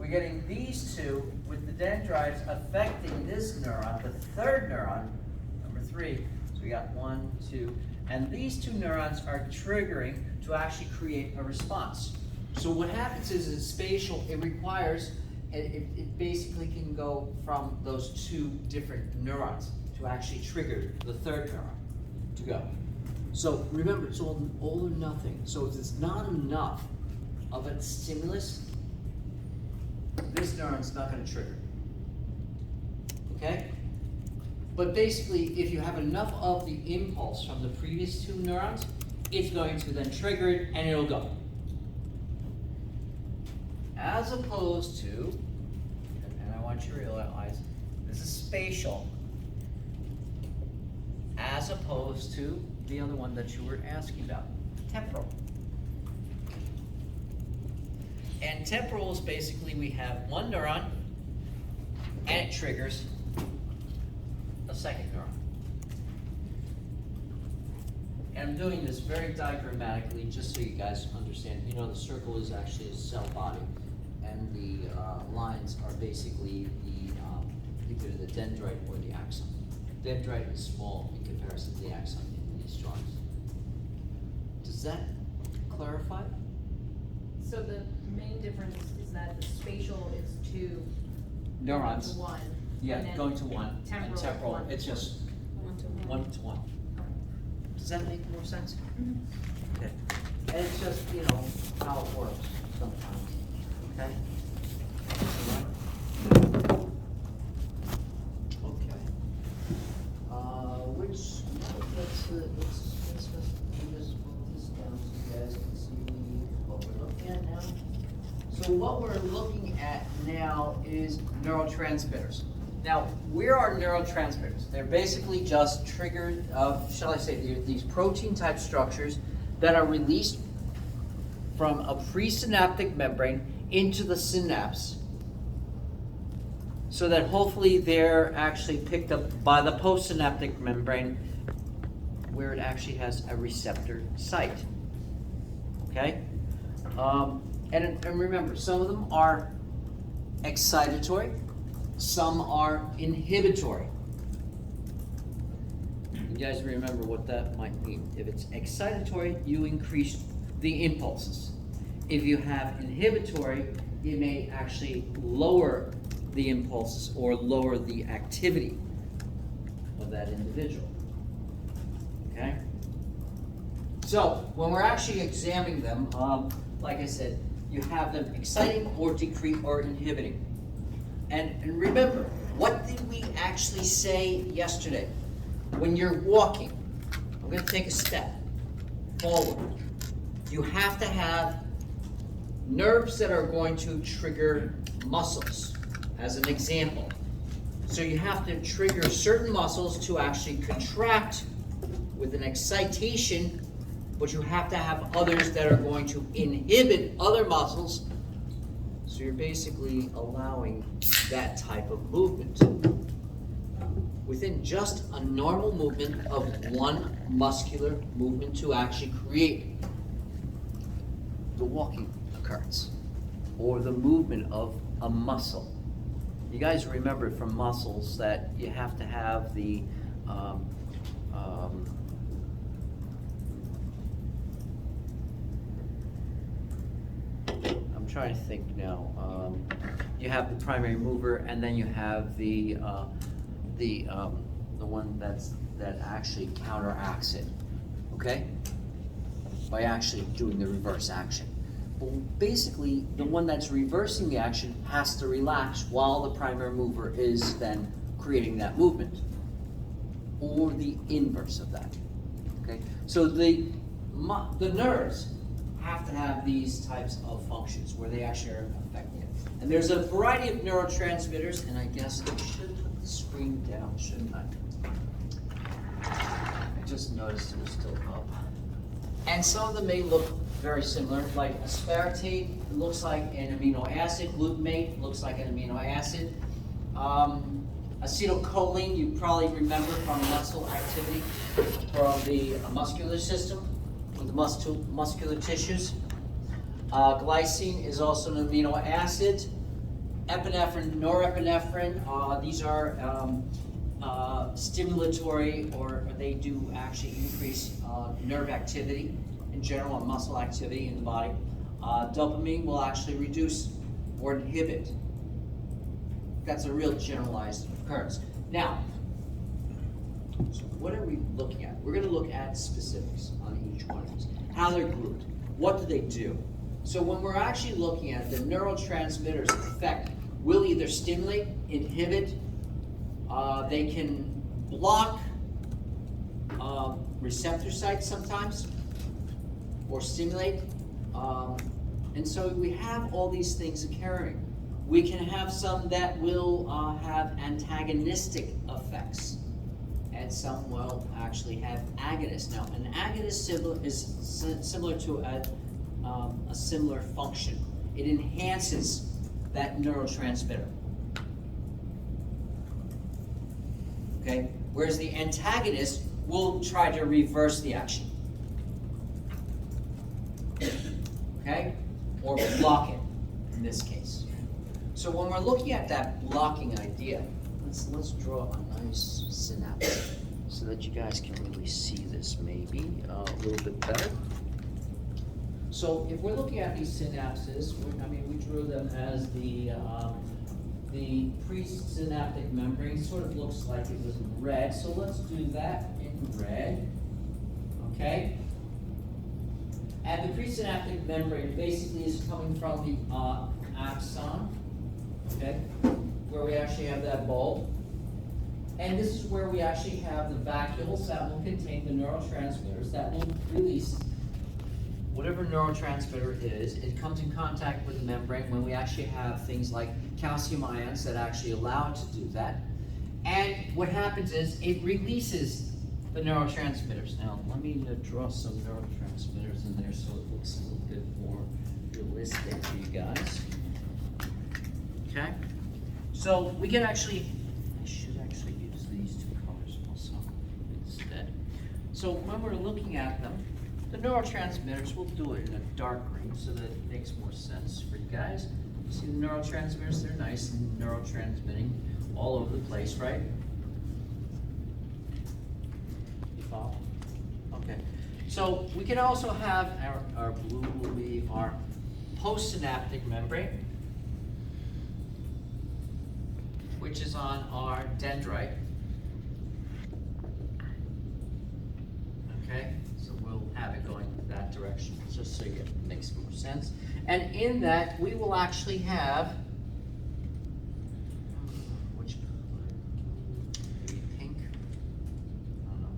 we're getting these two with the dendrites affecting this neuron, the third neuron, number 3. So we got 1, 2, and these two neurons are triggering to actually create a response. So what happens is it's spatial, it requires, it basically can go from those two different neurons to actually trigger the third neuron to go. So remember, it's all or nothing. So if it's not enough of a stimulus, this neuron's not going to trigger. Okay? But basically, if you have enough of the impulse from the previous two neurons, it's going to then trigger it and it'll go. As opposed to, and I want you to realize, this is spatial, as opposed to the other one that you were asking about, temporal. And temporal is basically we have one neuron and it triggers a second neuron. And I'm doing this very diagrammatically just so you guys understand. You know, the circle is actually a cell body, and the lines are basically the either the dendrite or the axon. Dendrite is small in comparison to the axon in these drawings. Does that clarify? So the main difference is that the spatial is 2 Neurons. to 1. Yeah, and then going to 1. temporal, and temporal, one it's to just 1 to 1 to 1. Does that make more sense? Mm-hmm. Okay. And it's just, you know, how it works sometimes. Okay? All right. Okay. Let's do this, move this down so you guys can see what we're looking at now. So what we're looking at now is neurotransmitters. Now, where are neurotransmitters? They're basically just triggered, shall I say, these protein type structures that are released from a presynaptic membrane into the synapse, so that hopefully they're actually picked up by the postsynaptic membrane where it actually has a receptor site. Okay? And remember, some of them are excitatory, some are inhibitory. You guys remember what that might mean. If it's excitatory, you increase the impulses. If you have inhibitory, it may actually lower the impulses or lower the activity of that individual. Okay? So, when we're actually examining them, like I said, you have them exciting or decreasing or inhibiting. And remember, what did we actually say yesterday? When you're walking, I'm going to take a step forward. You have to have nerves that are going to trigger muscles, as an example. So you have to trigger certain muscles to actually contract with an excitation, but you have to have others that are going to inhibit other muscles. So you're basically allowing that type of movement within just a normal movement of one muscular movement to actually create the walking occurrence or the movement of a muscle. You guys remember from muscles that you have to have the I'm trying to think now. You have the primary mover, and then you have the one that actually counteracts it. Okay, by actually doing the reverse action. But basically, the one that's reversing the action has to relax while the primary mover is then creating that movement, or the inverse of that. Okay, so the nerves have to have these types of functions where they actually are affecting it. And there's a variety of neurotransmitters, and I guess I should put the screen down, shouldn't I? I just noticed it was still up. And some of them may look very similar, like aspartate looks like an amino acid, glutamate looks like an amino acid. Acetylcholine, you probably remember from muscle activity, from the muscular system, with the muscular tissues. Glycine is also an amino acid. epinephrine, norepinephrine, these are stimulatory, or they do actually increase nerve activity in general and muscle activity in the body. Dopamine will actually reduce or inhibit. That's a real generalized occurrence. Now, so what are we looking at? We're going to look at specifics on each one of these. How they're grouped. What do they do? So when we're actually looking at the neurotransmitters effect, will either stimulate, inhibit, they can block receptor sites sometimes, or stimulate. And so we have all these things occurring. We can have some that will have antagonistic effects, and some will actually have agonists. Now, an agonist is similar to a similar function. It enhances that neurotransmitter. Okay? Whereas the antagonist will try to reverse the action. Okay? Or block it, in this case. So when we're looking at that blocking idea, let's draw a nice synapse so that you guys can really see this maybe a little bit better. So if we're looking at these synapses, we drew them as the presynaptic membrane. Sort of looks like it was in red, so let's do that in red. Okay? And the presynaptic membrane basically is coming from the axon, okay, where we actually have that bulb. And this is where we actually have the vacuoles that will contain the neurotransmitters that will release whatever neurotransmitter it is. It comes in contact with the membrane when we actually have things like calcium ions that actually allow it to do that. And what happens is it releases the neurotransmitters. Now, let me draw some neurotransmitters in there so it looks a little bit more realistic for you guys. Okay? So we can actually, I should actually use these two colors also instead. So when we're looking at them, the neurotransmitters, we'll do it in a dark green so that it makes more sense for you guys. You see the neurotransmitters, they're nice and neurotransmitting all over the place, right? You follow? Okay. So we can also have our blue will be our postsynaptic membrane, which is on our dendrite. Okay, so we'll have it going that direction, just so it makes more sense. And in that, we will actually have, which color? Maybe pink? I don't know.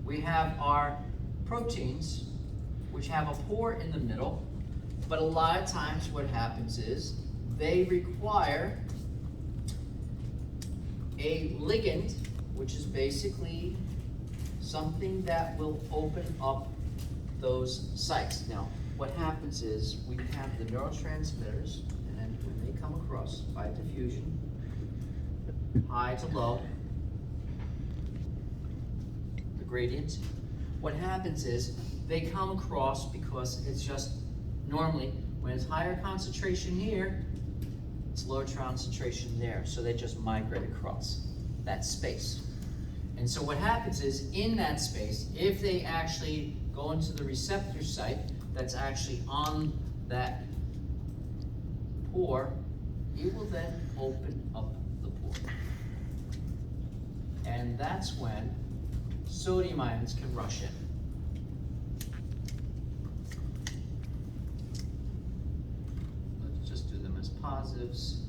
We have our proteins, which have a pore in the middle, but a lot of times what happens is they require a ligand, which is basically something that will open up those sites. Now, what happens is we have the neurotransmitters, and when they come across by diffusion, high to low, the gradient, what happens is they come across because it's just normally when it's higher concentration here, it's lower concentration there, so they just migrate across that space. And so what happens is, in that space, if they actually go into the receptor site that's actually on that pore, it will then open up the pore. And that's when sodium ions can rush in. Let's just do them as positives.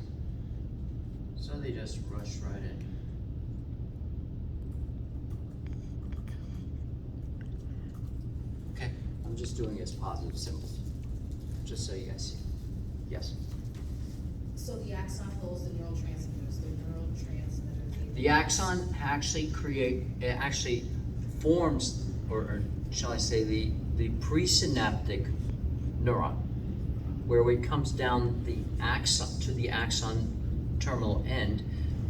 So they just rush right in. I'm just doing it as positive symbols, just so you guys see. Yes? So the axon holds the neurotransmitters, The axon actually forms, or shall I say, the presynaptic neuron, where it comes down the axon to the axon terminal end.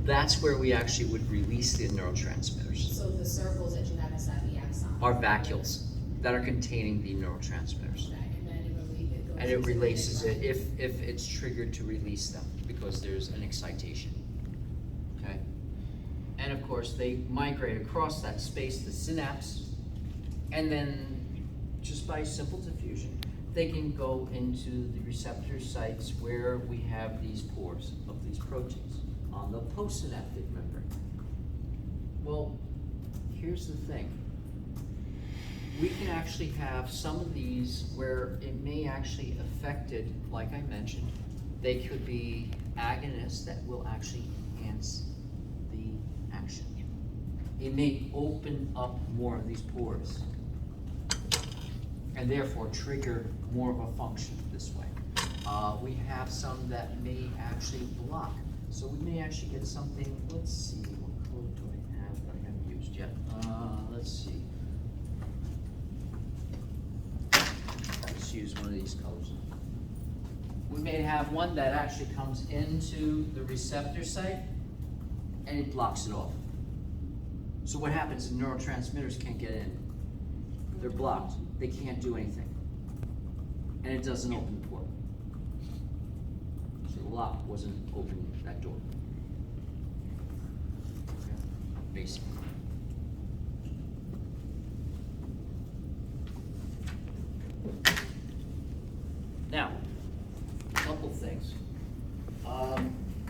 That's where we actually would release the neurotransmitters. So the circles that you have inside the axon Are vacuoles that are containing the neurotransmitters. and then it And it releases it if it's triggered to release them, because there's an excitation, okay? And of course, they migrate across that space, the synapse, and then just by simple diffusion, they can go into the receptor sites where we have these pores of these proteins on the postsynaptic membrane. Well, here's the thing. We can actually have some of these where it may actually affect it, like I mentioned. They could be agonists that will actually enhance the action. It may open up more of these pores and therefore trigger more of a function this way. We have some that may actually block. So we may actually get something, let's see, what color do I have that I haven't used yet? Let's see. Let's use one of these colors. We may have one that actually comes into the receptor site and it blocks it off. So what happens, the neurotransmitters can't get in. They're blocked. They can't do anything. And it doesn't open the port. So the lock wasn't opening that door. Okay. Basically. Now, a couple things.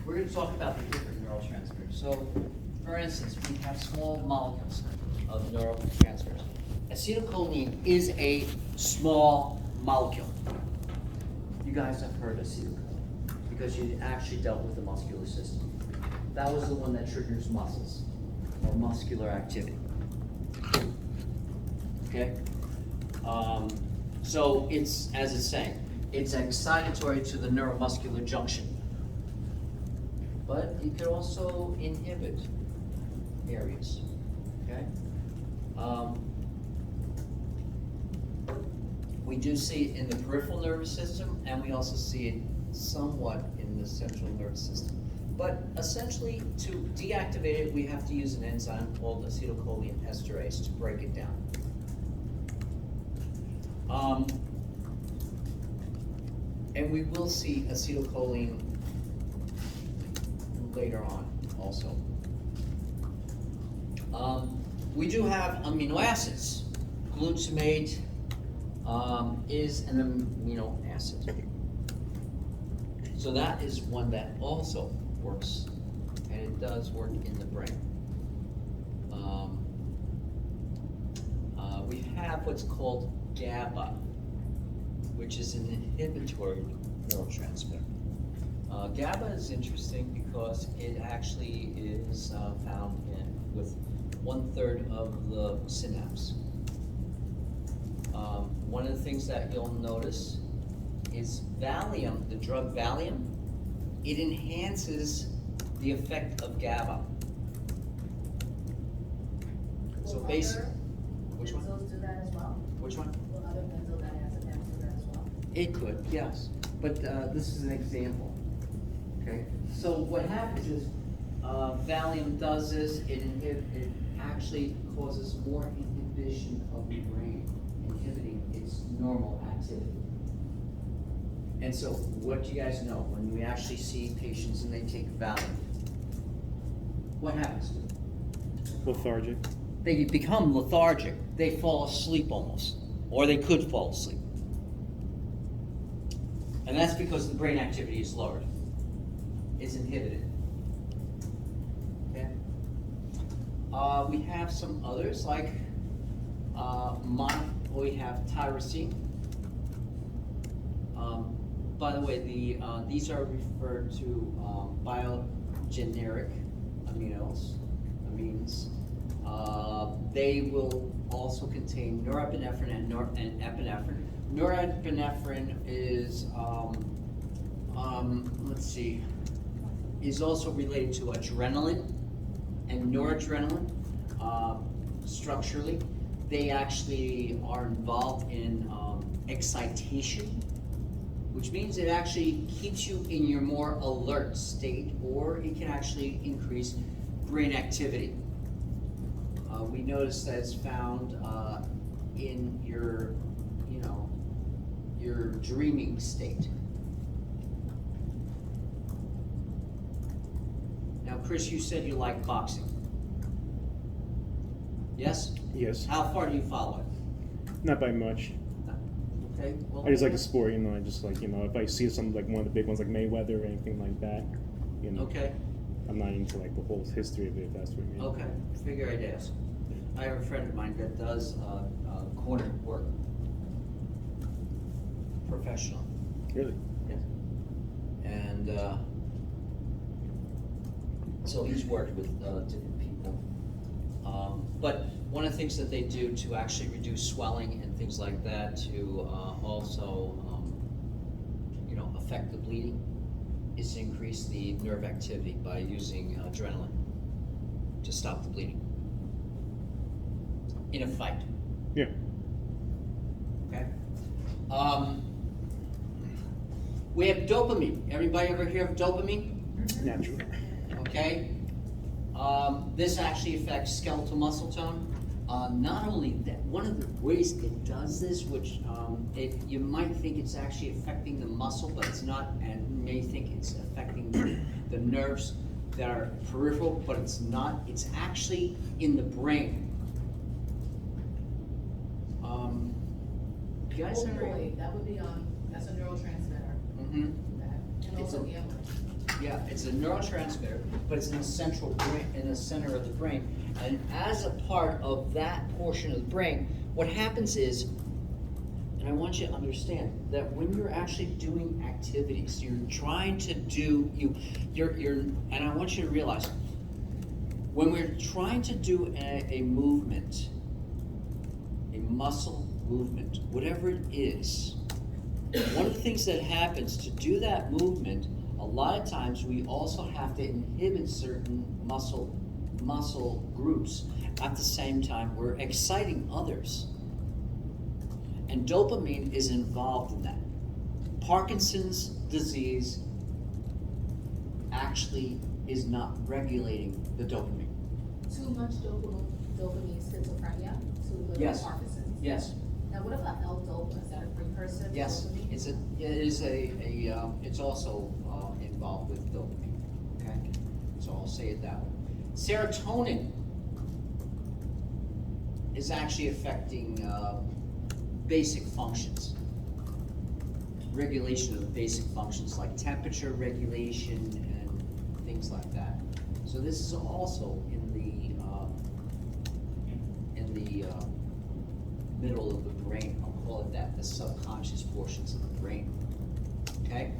We're going to talk about the different neurotransmitters. So, for instance, we have small molecules of neurotransmitters. Acetylcholine is a small molecule. You guys have heard acetylcholine because you actually dealt with the muscular system. That was the one that triggers muscles or muscular activity. Okay? So it's, as it's saying, it's excitatory to the neuromuscular junction. But it could also inhibit areas. Okay? We do see it in the peripheral nervous system, and we also see it somewhat in the central nervous system. But essentially, to deactivate it, we have to use an enzyme called acetylcholine esterase to break it down. And we will see acetylcholine later on also. We do have amino acids. Glutamate is an amino acid. So that is one that also works, and it does work in the brain. We have what's called GABA, which is an inhibitory neurotransmitter. GABA is interesting because it actually is found with 1/3 of the synapse. One of the things that you'll notice is Valium, the drug Valium, it enhances the effect of GABA. So basically, which one? Benzos do that as well? Which one? Will other benzodiazepines do that as well? It could, yes, but this is an example. Okay, so what happens is Valium does this. It actually causes more inhibition of the brain, inhibiting its normal activity. And so, what do you guys know when we actually see patients and they take Valium? What happens to them? Lethargic. They become lethargic. They fall asleep almost, or they could fall asleep. And that's because the brain activity is lowered. It's inhibited. Okay. We have some others like we have tyrosine. By the way, these are referred to biogeneric amines. They will also contain norepinephrine and epinephrine. Norepinephrine is, is also related to adrenaline and noradrenaline. Structurally, they actually are involved in excitation, which means it actually keeps you in your more alert state, or it can actually increase brain activity. We notice that it's found in your, your dreaming state. Now, Chris, you said you like boxing. Yes? Yes. How far do you follow it? Not by much. Okay. Well, I just like the sport, you know. I just like, you know, if I see something like one of the big ones like Mayweather or anything like that, you know. Okay. I'm not into like the whole history of it, if that's what you mean. Okay. Figure I'd ask. I have a friend of mine that does corner work. Professional. Really? Yes. And so he's worked with different people. But one of the things that they do to actually reduce swelling and things like that, to also, you know, affect the bleeding, is to increase the nerve activity by using adrenaline to stop the bleeding in a fight. Yeah. Okay. We have dopamine. Everybody ever hear of dopamine? Natural. Okay. This actually affects skeletal muscle tone. Not only that, one of the ways it does this, which you might think it's actually affecting the muscle, but it's not, and you may think it's affecting the nerves that are peripheral, but it's not. It's actually in the brain. You guys ever? Opioid, that would be that's a neurotransmitter. Mm-hmm. And It's also a- gambling. Yeah, it's a neurotransmitter, but it's in the central brain, in the center of the brain. And as a part of that portion of the brain, what happens is, and I want you to understand that when you're actually doing activities, you're trying to do and I want you to realize, when we're trying to do a movement, a muscle movement, whatever it is, one of the things that happens to do that movement, a lot of times we also have to inhibit certain muscle groups. At the same time, we're exciting others. And dopamine is involved in that. Parkinson's disease actually is not regulating the dopamine. Too much dopamine schizophrenia, too little Yes. Parkinson's. Yes. Now, what about L-dopa? Is that a precursor to Yes, dopamine? it's also involved with dopamine, okay? So I'll say it that way. Serotonin is actually affecting basic functions, regulation of basic functions like temperature regulation and things like that. So this is also in the middle of the brain. I'll call it that, the subconscious portions of the brain. Okay?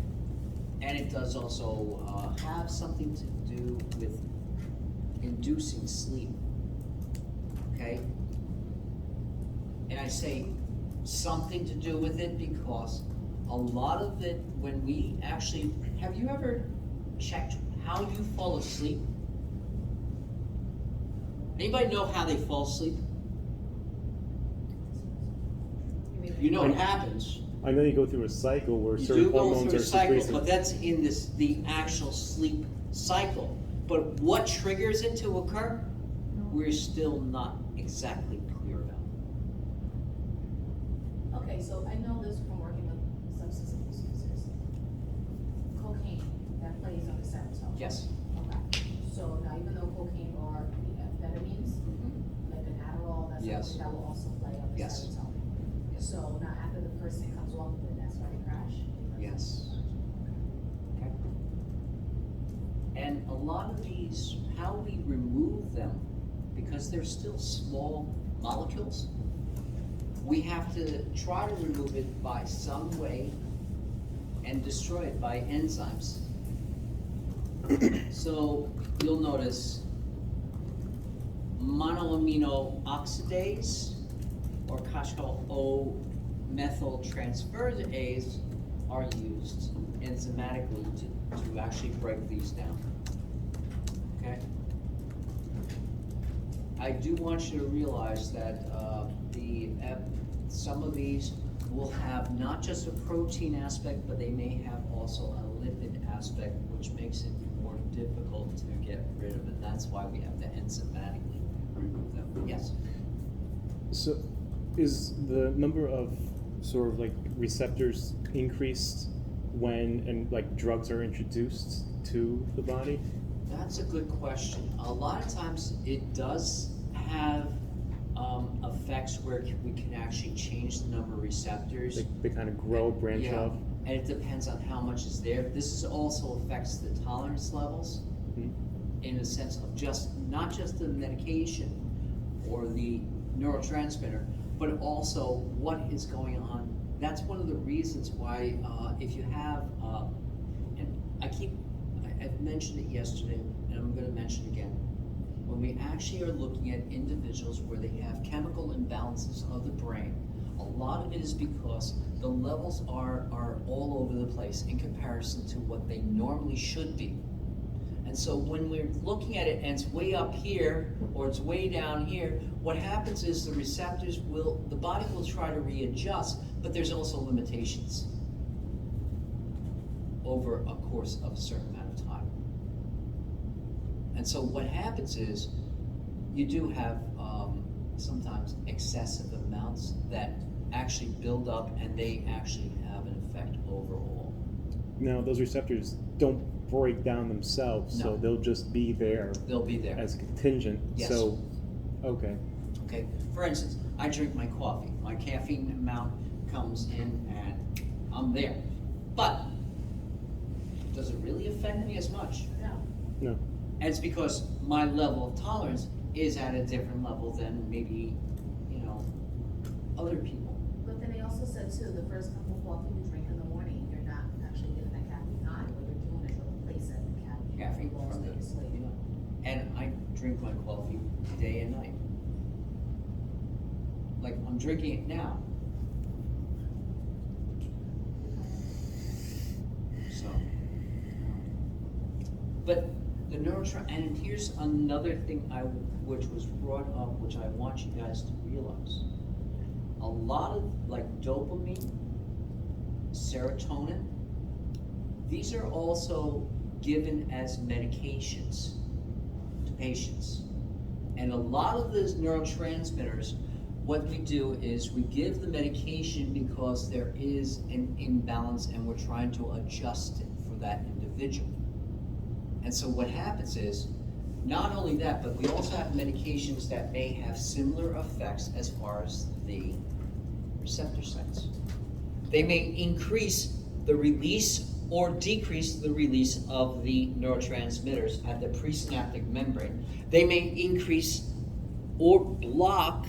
And it does also have something to do with inducing sleep. Okay? And I say something to do with it because a lot of it, when we actually, have you ever checked how you fall asleep? Anybody know how they fall asleep? You know what happens. I know you go through a cycle where You certain do go hormones through are a cycle, secreted. but that's in the actual sleep cycle. But what triggers it to occur, we're still not exactly clear about. Okay, so I know this from working with substance abuse users. Cocaine, that plays on the serotonin. Yes. Okay, so now even though cocaine or the amphetamines, like an Adderall, that's Yes. something that will also play on the Yes. serotonin. So now after the person comes off of it, that's why they crash? Yes. Okay. And a lot of these, how we remove them, because they're still small molecules, we have to try to remove it by some way and destroy it by enzymes. So you'll notice monoamino oxidase or O-methyltransferase are used enzymatically to actually break these down. Okay? I do want you to realize that some of these will have not just a protein aspect, but they may have also a lipid aspect, which makes it more difficult to get rid of it. That's why we have to enzymatically remove them. Yes? So, is the number of sort of like receptors increased when and like drugs are introduced to the body? That's a good question. A lot of times it does have effects where we can actually change the number of receptors. They kind of grow, branch Yeah, off. and it depends on how much is there. This is also affects the tolerance levels Mhm. in the sense of not just the medication or the neurotransmitter, but also what is going on. That's one of the reasons why if you have, and I've mentioned it yesterday, and I'm gonna mention it again. When we actually are looking at individuals where they have chemical imbalances of the brain, a lot of it is because the levels are all over the place in comparison to what they normally should be. And so when we're looking at it and it's way up here or it's way down here, what happens is the body will try to readjust, but there's also limitations over a course of a certain amount of time. And so what happens is you do have sometimes excessive amounts that actually build up and they actually have an effect overall. Now, those receptors don't break down themselves, so No. they'll just be there They'll be there. as contingent. Yes. So, okay. Okay, for instance, I drink my coffee. My caffeine amount comes in and I'm there. But does it really affect me as much? No. No. And it's because my level of tolerance is at a different level than maybe, other people. But then they also said too, the first cup of coffee you drink in the morning, you're not actually getting that caffeine high. What you're doing is you're replacing the caffeine Caffeine while from you're asleep. And I drink my coffee day and night. Like I'm drinking it now. So, but the and here's another thing which was brought up, which I want you guys to realize. A lot of like dopamine, serotonin, these are also given as medications to patients. And a lot of those neurotransmitters, what we do is we give the medication because there is an imbalance and we're trying to adjust it for that individual. And so what happens is, not only that, but we also have medications that may have similar effects as far as the receptor sites. They may increase the release or decrease the release of the neurotransmitters at the presynaptic membrane. They may increase or block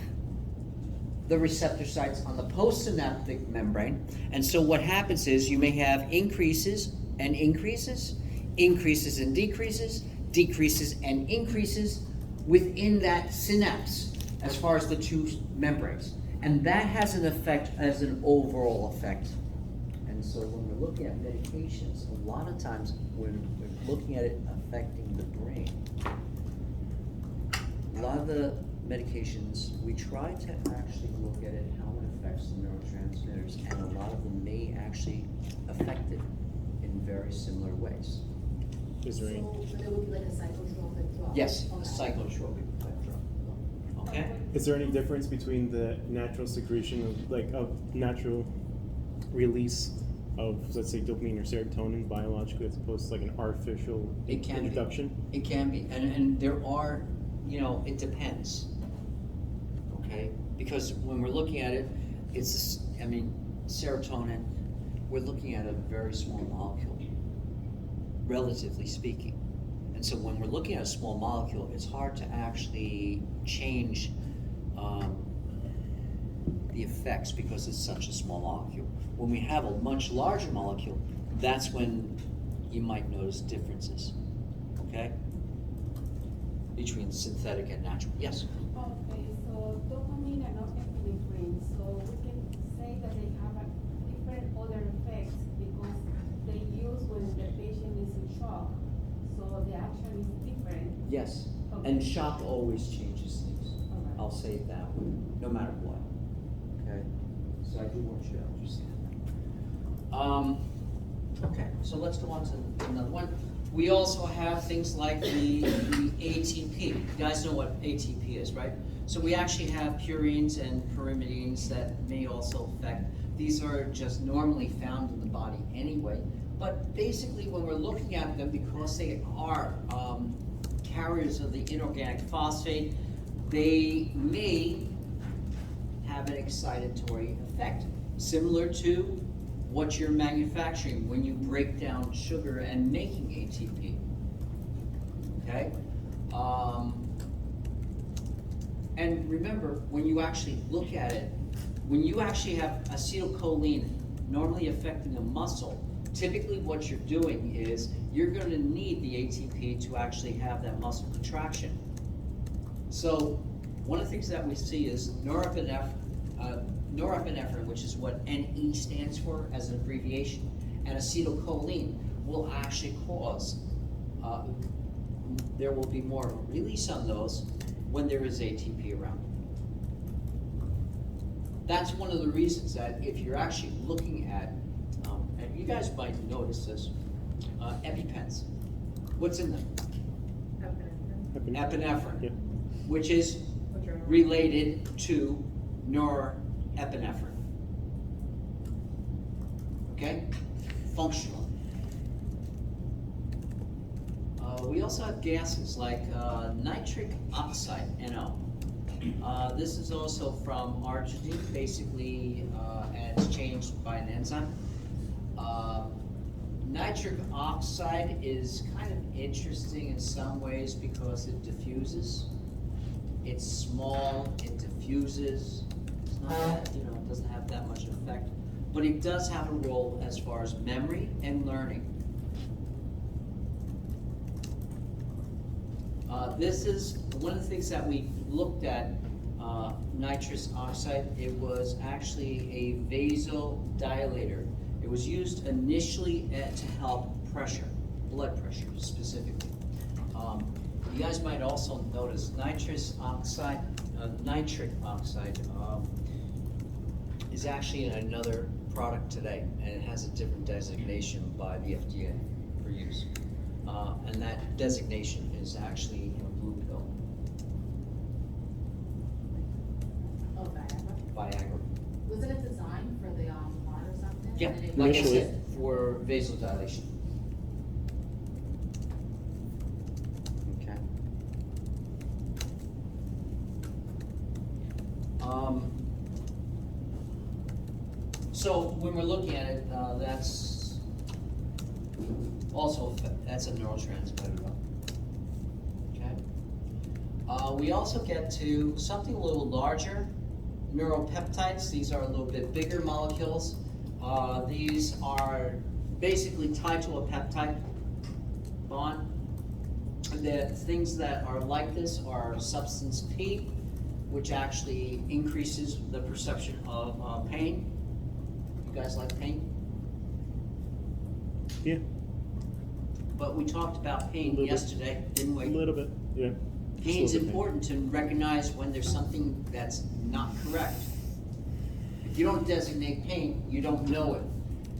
the receptor sites on the postsynaptic membrane. And so what happens is you may have increases and increases, increases and decreases, decreases and increases within that synapse as far as the two membranes. And that has an effect as an overall effect. And so when we're looking at medications, a lot of times when we're looking at it affecting the brain, a lot of the medications, we try to actually look at it, how it affects the neurotransmitters, and a lot of them may actually affect it in very similar ways. Is there any? So it would be like a psychotropic drug? Yes, a Okay. psychotropic type drug. Okay? Is there any difference between the natural secretion of natural release of, let's say, dopamine or serotonin biologically as opposed to like an artificial It can introduction? be. It can be. And there are, it depends. Okay? Because when we're looking at it, serotonin, we're looking at a very small molecule, relatively speaking. And so when we're looking at a small molecule, it's hard to actually change the effects because it's such a small molecule. When we have a much larger molecule, that's when you might notice differences, okay? Between synthetic and natural. Yes? Okay, so dopamine and norepinephrine, so we can say that they have a different other effects because they use when the patient is in shock, so the action is different. Yes. Okay. And shock always changes things. Okay. I'll say it that way, no matter what. Okay? So I do want you to understand that. Okay, so let's go on to another one. We also have things like the ATP. You guys know what ATP is, right? So we actually have purines and pyrimidines that may also affect These are just normally found in the body anyway. But basically, when we're looking at them, because they are carriers of the inorganic phosphate, they may have an excitatory effect, similar to what you're manufacturing when you break down sugar and making ATP. Okay? And remember, when you actually look at it, when you actually have acetylcholine normally affecting a muscle, typically what you're doing is you're going to need the ATP to actually have that muscle contraction. So one of the things that we see is norepinephrine, which is what NE stands for as an abbreviation, and acetylcholine will actually cause, there will be more release on those when there is ATP around. That's one of the reasons that if you're actually looking at, and you guys might notice this, EpiPens. What's in them? Epinephrine, Yep. which is related to norepinephrine. Okay? Functional. We also have gases like nitric oxide, NO. This is also from arginine, basically, and it's changed by an enzyme. Nitric oxide is kind of interesting in some ways because it diffuses. It's small, it diffuses. It's not that, it doesn't have that much effect. But it does have a role as far as memory and learning. This is one of the things that we looked at, nitrous oxide. It was actually a vasodilator. It was used initially to help pressure, blood pressure specifically. You guys might also notice nitric oxide is actually in another product today, and it has a different designation by the FDA for use. And that designation is actually in a blue pill. Oh, Viagra. Viagra. Wasn't it designed for the heart or something? Yeah, And it- like I Initially. said, for vasodilation. Okay. So when we're looking at it, that's also, that's a neurotransmitter. Okay. We also get to something a little larger, neuropeptides. These are a little bit bigger molecules. These are basically tied to a peptide bond. The things that are like this are substance P, which actually increases the perception of pain. You guys like pain? Yeah, But we talked about pain Little bit. yesterday, didn't a we? little bit, yeah. Pain's Just a little bit. important to recognize when there's something that's not correct. If you don't designate pain, you don't know it.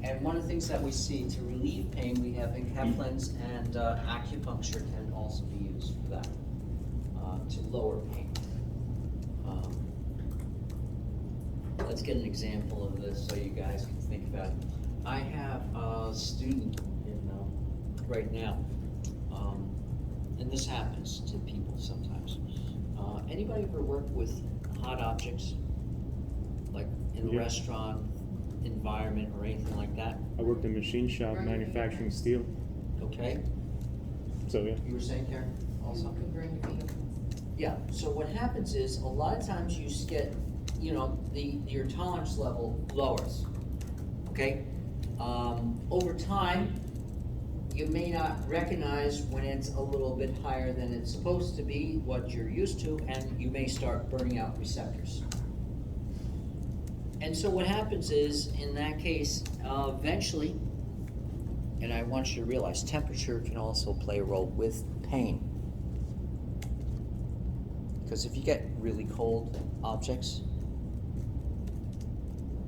And one of the things that we see to relieve pain, we have encapsulants, and acupuncture can also be used for that, to lower pain. Let's get an example of this so you guys can think about it. I have a student right now, and this happens to people sometimes. Anybody ever work with hot objects, like in a Yeah. restaurant environment or anything like that? I worked in a machine shop manufacturing steel, Okay, so yeah. you were saying, Karen, also? You can bring your fingerprints. Yeah, so what happens is, a lot of times you get, your tolerance level lowers, okay? Over time, you may not recognize when it's a little bit higher than it's supposed to be, what you're used to, and you may start burning out receptors. And so what happens is, in that case, eventually, and I want you to realize, temperature can also play a role with pain. Because if you get really cold objects,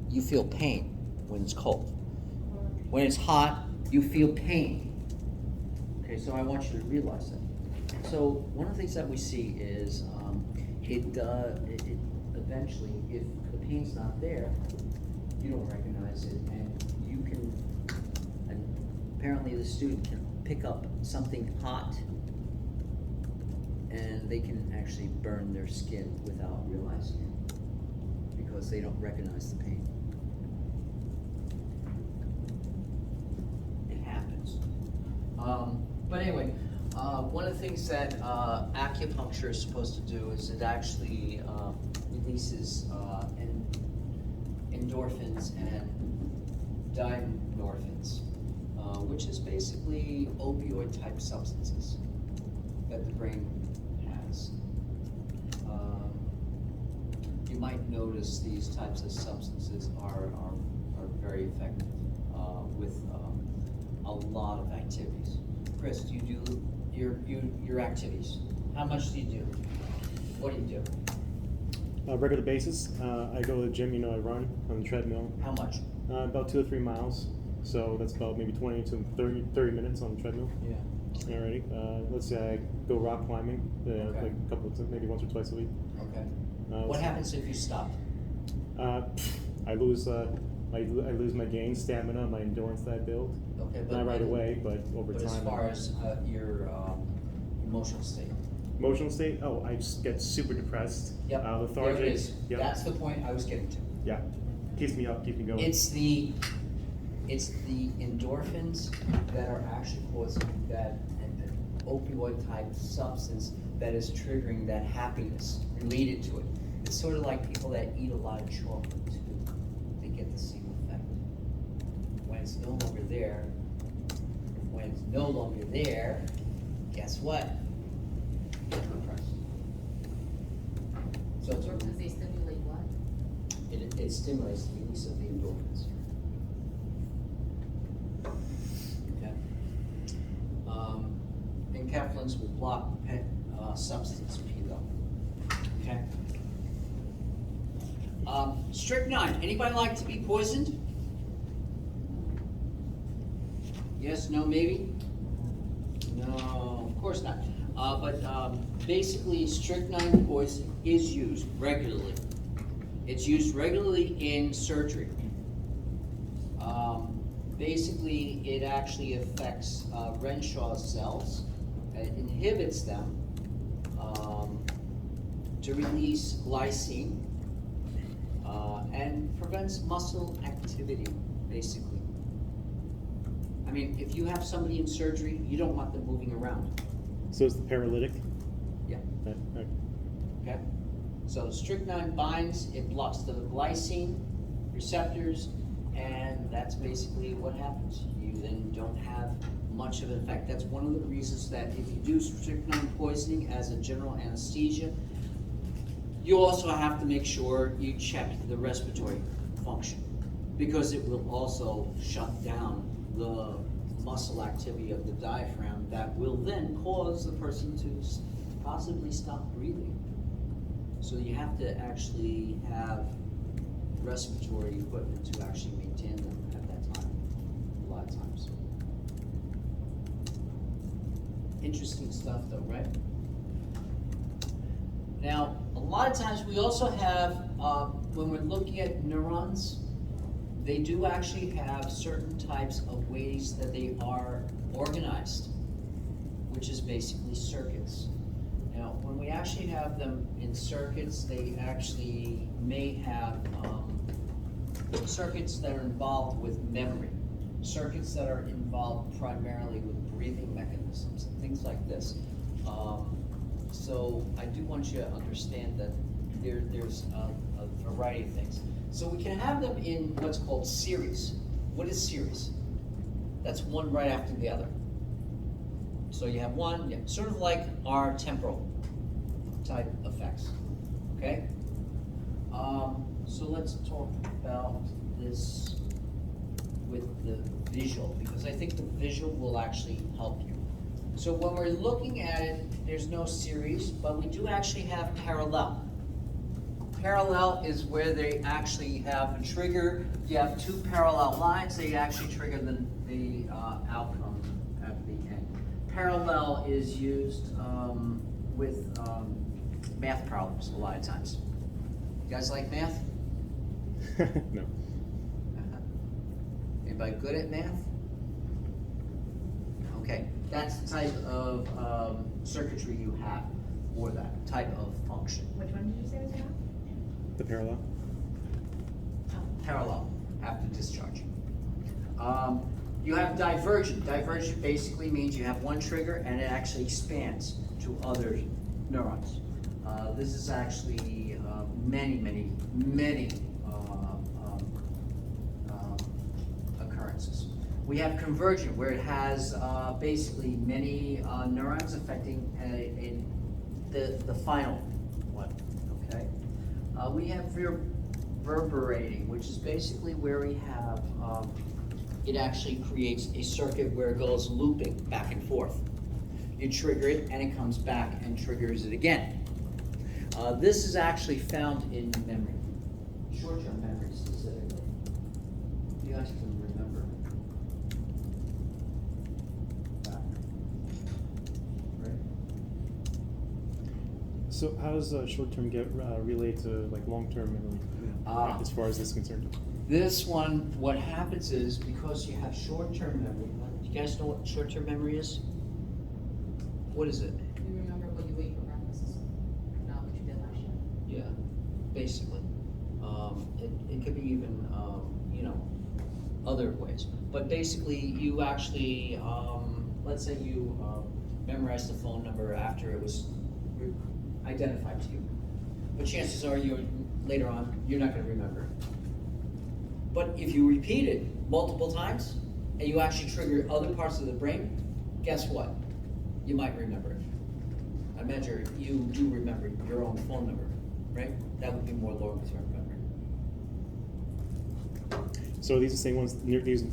you feel pain when it's cold. When it's hot, you feel pain. Okay, so I want you to realize that. So one of the things that we see is it eventually, if the pain's not there, you don't recognize it, and you can, and apparently the student can pick up something hot and they can actually burn their skin without realizing it because they don't recognize the pain. It happens. But anyway, one of the things that acupuncture is supposed to do is it actually releases endorphins and dynorphins, which is basically opioid type substances that the brain has. You might notice these types of substances are very effective with a lot of activities. Chris, do you do your activities? How much do you do? What do you do? Regular basis. I go to the gym. I run on the treadmill. How much? About 2 or 3 miles. So that's about maybe 20 to 30 minutes on the treadmill. Yeah. Alrighty. Let's say I go rock climbing, Okay. like a couple of maybe once or twice a week. Okay. What What happens if you stop? I lose my gain, stamina, my endurance that I build. Okay, but Not right away, but over But time. as far as your emotional state. Emotional state, I just get super depressed. Lethargic. There it is. Yep. That's the point I was getting to. Yeah. Keeps me up, keeps me going. It's the endorphins that are actually causing that opioid type substance that is triggering that happiness related to it. It's sort of like people that eat a lot of chocolate too. They get the same effect. When it's no longer there, guess what? You get depressed. So it's Because they stimulate what? it stimulates the release of the endorphins. Okay. Encapsulins will block substance P though. Okay. Strychnine. Anybody like to be poisoned? Yes, no, maybe? No, of course not. Basically, strychnine poison is used regularly. It's used regularly in surgery. Basically, it actually affects Renshaw's cells. It inhibits them to release glycine and prevents muscle activity, basically. I mean, if you have somebody in surgery, you don't want them moving around. So it's the paralytic? Yeah. Okay. Okay? So strychnine binds, it blocks the glycine receptors, and that's basically what happens. You then don't have much of an effect. That's one of the reasons that if you do strychnine poisoning as a general anesthesia, you also have to make sure you check the respiratory function, because it will also shut down the muscle activity of the diaphragm that will then cause the person to possibly stop breathing. So you have to actually have respiratory equipment to actually maintain them at that time, a lot of times. Interesting stuff though, right? Now, a lot of times we also have, when we're looking at neurons, they do actually have certain types of ways that they are organized, which is basically circuits. Now, when we actually have them in circuits, they actually may have circuits that are involved with memory, circuits that are involved primarily with breathing mechanisms, and things like this. So I do want you to understand that there's a variety of things. So we can have them in what's called series. What is series? That's one right after the other. So you have one, sort of like our temporal type effects, okay? So let's talk about this with the visual, because I think the visual will actually help you. So when we're looking at it, there's no series, but we do actually have parallel. Parallel is where they actually have a trigger. You have two parallel lines, they actually trigger the outcome at the end. Parallel is used with math problems a lot of times. You guys like math? No. Anybody good at math? Okay, that's the type of circuitry you have for that type of function. Which one did you say was that? The parallel. Parallel after discharge. You have divergent. Divergent basically means you have one trigger and it actually expands to other neurons. This is actually many occurrences. We have convergent, where it has basically many neurons affecting the final one. Okay. We have reverberating, which is basically where we have it actually creates a circuit where it goes looping back and forth. You trigger it and it comes back and triggers it again. This is actually found in memory, short-term memory specifically. You guys can remember that, right? So how does short-term get relayed to like long-term memory as far as this is concerned? This one, what happens is, because you have short-term memory, do you guys know what short-term memory is? What is it? You remember what you ate for breakfast, not what you did last year. Yeah, basically. It could be even, other ways. But basically, you actually, let's say you memorized the phone number after it was identified to you. But chances are later on, you're not gonna remember. But if you repeat it multiple times, and you actually trigger other parts of the brain, guess what? You might remember it. I imagine you do remember your own phone number, right? That would be more long-term memory. So are these the same ones, these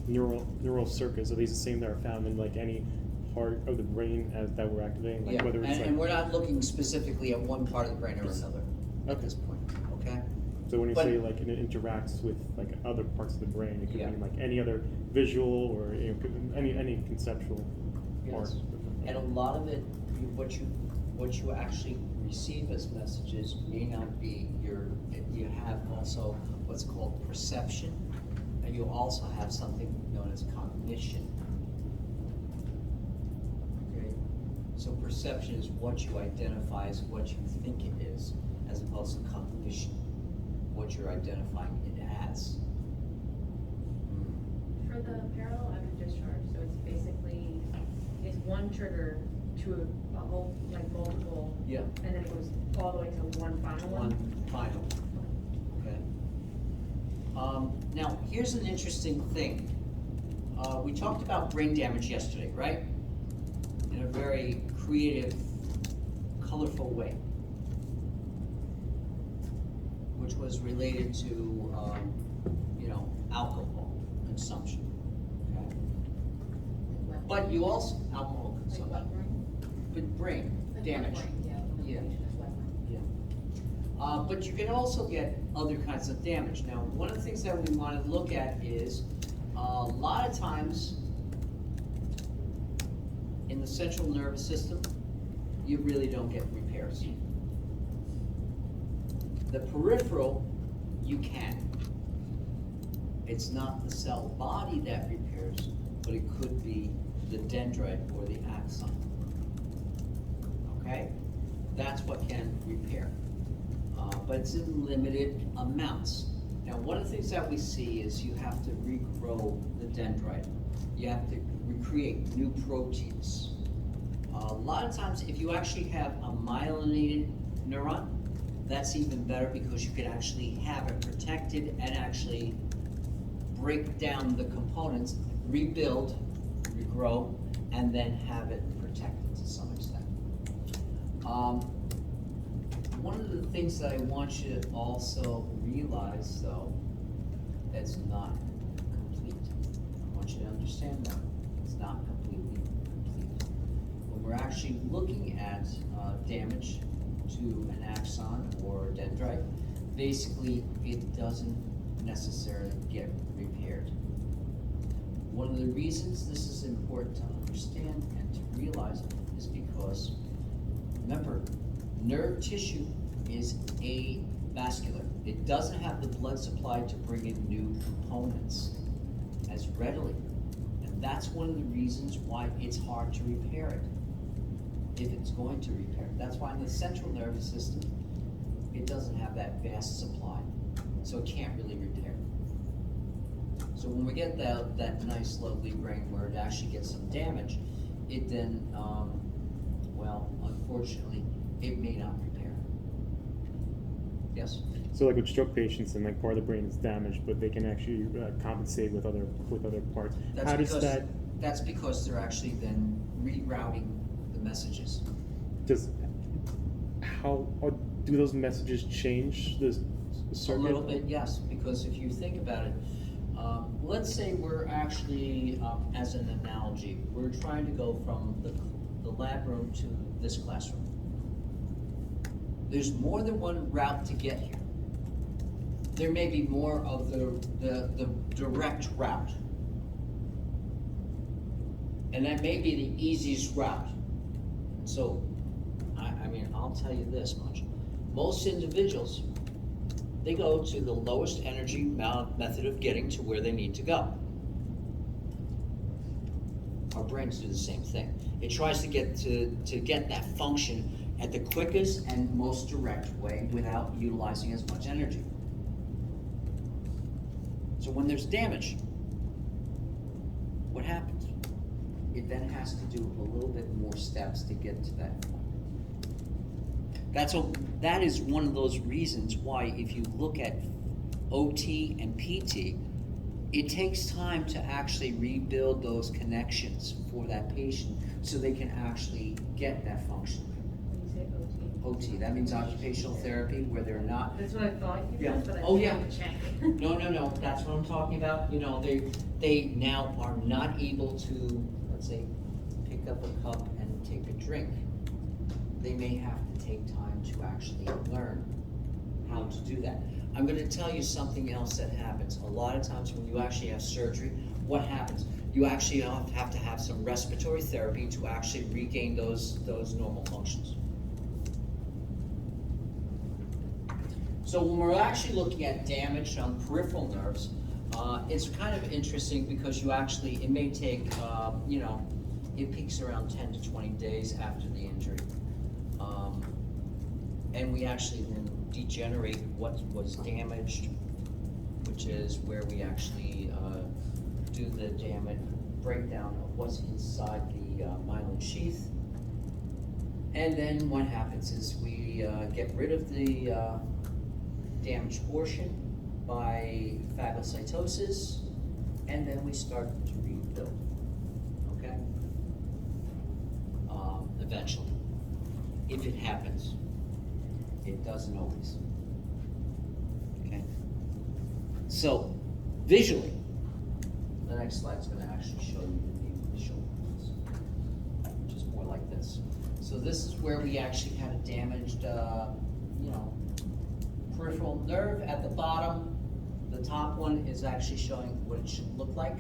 neural circuits, are these the same that are found in like any part of the brain that we're activating? Like Yeah, whether it's and we're not looking specifically at one part of the brain or another at this point, okay? So when you But- say like it interacts with like other parts of the brain, it could Yeah. mean like any other visual or any conceptual part. Yes. And a lot of it, what you actually receive as messages may not be you have also what's called perception, and you also have something known as cognition. Okay? So perception is what you identify as what you think it is, as opposed to cognition, what you're identifying it as. For the parallel after discharge, so it's basically, it's one trigger to a whole, like multiple, Yeah. and then it goes all the way to one final one? One final. Okay. Now, here's an interesting thing. We talked about brain damage yesterday, right? In a very creative, colorful way, which was related to, alcohol consumption. Okay. But you also, alcohol Like consumption, what brain? but brain Like damage. what brain? Yeah, the Yeah. location is what brain? Yeah. But you can also get other kinds of damage. Now, one of the things that we want to look at is, a lot of times, in the central nervous system, you really don't get repairs. The peripheral, you can. It's not the cell body that repairs, but it could be the dendrite or the axon. Okay? That's what can repair. But it's in limited amounts. Now, one of the things that we see is you have to regrow the dendrite. You have to recreate new proteins. A lot of times, if you actually have a myelinated neuron, that's even better because you can actually have it protected and actually break down the components, rebuild, regrow, and then have it protected to some extent. One of the things that I want you to also realize, though, that's not complete. I want you to understand that. It's not completely complete. When we're actually looking at damage to an axon or dendrite, basically it doesn't necessarily get repaired. One of the reasons this is important to understand and to realize is because, remember, nerve tissue is avascular. It doesn't have the blood supply to bring in new components. as readily. And that's one of the reasons why it's hard to repair it, if it's going to repair it. That's why in the central nervous system, it doesn't have that vast supply, so it can't really repair. So when we get that nice lovely brain where it actually gets some damage, it then, well, unfortunately, it may not repair. Yes? So like with stroke patients, and like part of the brain is damaged, but they can actually compensate with other parts. How does that? That's because they're actually then rerouting the messages. Do those messages change the circuit? A little bit, yes, because if you think about it, let's say we're actually, as an analogy, we're trying to go from the lab room to this classroom. There's more than one route to get here. There may be more of the direct route. And that may be the easiest route. So, I mean, I'll tell you this much. Most individuals, they go to the lowest energy method of getting to where they need to go. Our brains do the same thing. It tries to get that function at the quickest and most direct way without utilizing as much energy. So when there's damage, what happens? It then has to do a little bit more steps to get to that point. That is one of those reasons why if you look at OT and PT, it takes time to actually rebuild those connections for that patient so they can actually get that function. When you say OT. OT, that means occupational therapy, where they're not. That's what I thought you Yeah. meant, but I Oh, didn't yeah. check. No, that's what I'm talking about. You know, they now are not able to, let's say, pick up a cup and take a drink. They may have to take time to actually learn how to do that. I'm gonna tell you something else that happens. A lot of times when you actually have surgery, what happens? You actually have to have some respiratory therapy to actually regain those normal functions. So when we're actually looking at damage on peripheral nerves, it's kind of interesting because it may take, it peaks around 10 to 20 days after the injury. And we actually then degenerate what was damaged, which is where we actually do the breakdown of what's inside the myelin sheath. And then what happens is we get rid of the damaged portion by phagocytosis, and then we start to rebuild, okay? Eventually, if it happens. It doesn't always, okay? So, visually, the next slide's gonna actually show you the visual ones, which is more like this. So this is where we actually had a damaged, peripheral nerve at the bottom. The top one is actually showing what it should look like.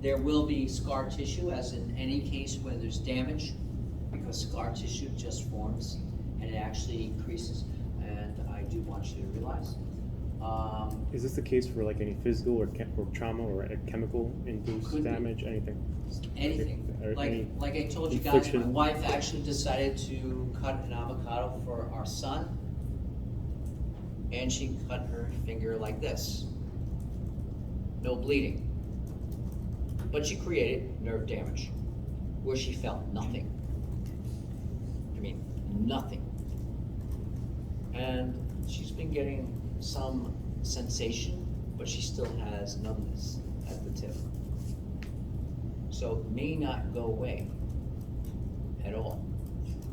There will be scar tissue, as in any case where there's damage, because scar tissue just forms and it actually increases. And I do want you to realize. Is this the case for like any physical or trauma or chemical induced Could be. damage? Anything? Anything. Or any Like I told you guys, my infliction? wife actually decided to cut an avocado for our son, and she cut her finger like this. No bleeding. But she created nerve damage, where she felt nothing. I mean, nothing. And she's been getting some sensation, but she still has numbness at the tip. So it may not go away at all.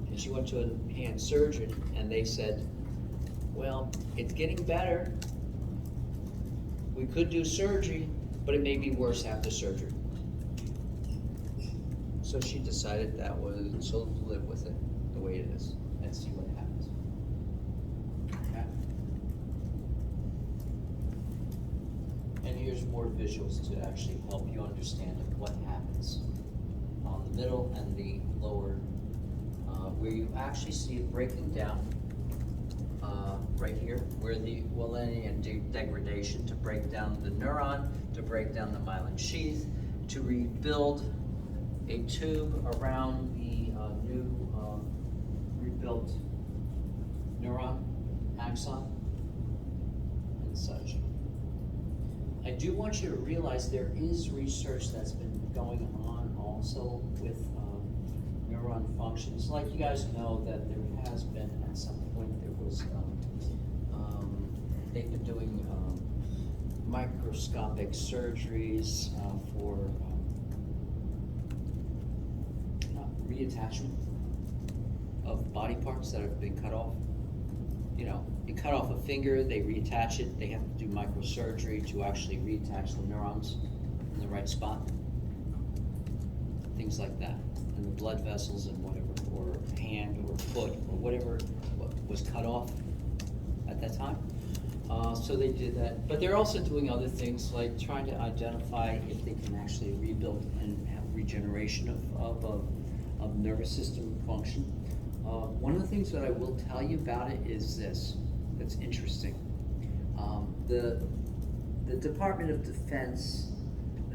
And she went to a hand surgeon and they said, well, it's getting better. We could do surgery, but it may be worse after surgery. So she decided that was, so to live with it the way it is and see what happens. Okay? And here's more visuals to actually help you understand what happens on the middle and the lower, where you actually see it breaking down right here, where the myelin degradation to break down the neuron, to break down the myelin sheath, to rebuild a tube around the new rebuilt neuron axon and such. I do want you to realize there is research that's been going on also with neuron functions. Like you guys know that there has been, at some point, there was, they've been doing microscopic surgeries for reattachment of body parts that have been cut off. You know, you cut off a finger, they reattach it, they have to do microsurgery to actually reattach the neurons in the right spot. Things like that. And the blood vessels and whatever, or hand or foot or whatever was cut off at that time. So they did that. But they're also doing other things like trying to identify if they can actually rebuild and have regeneration of nervous system function. One of the things that I will tell you about it is this, that's interesting. The Department of Defense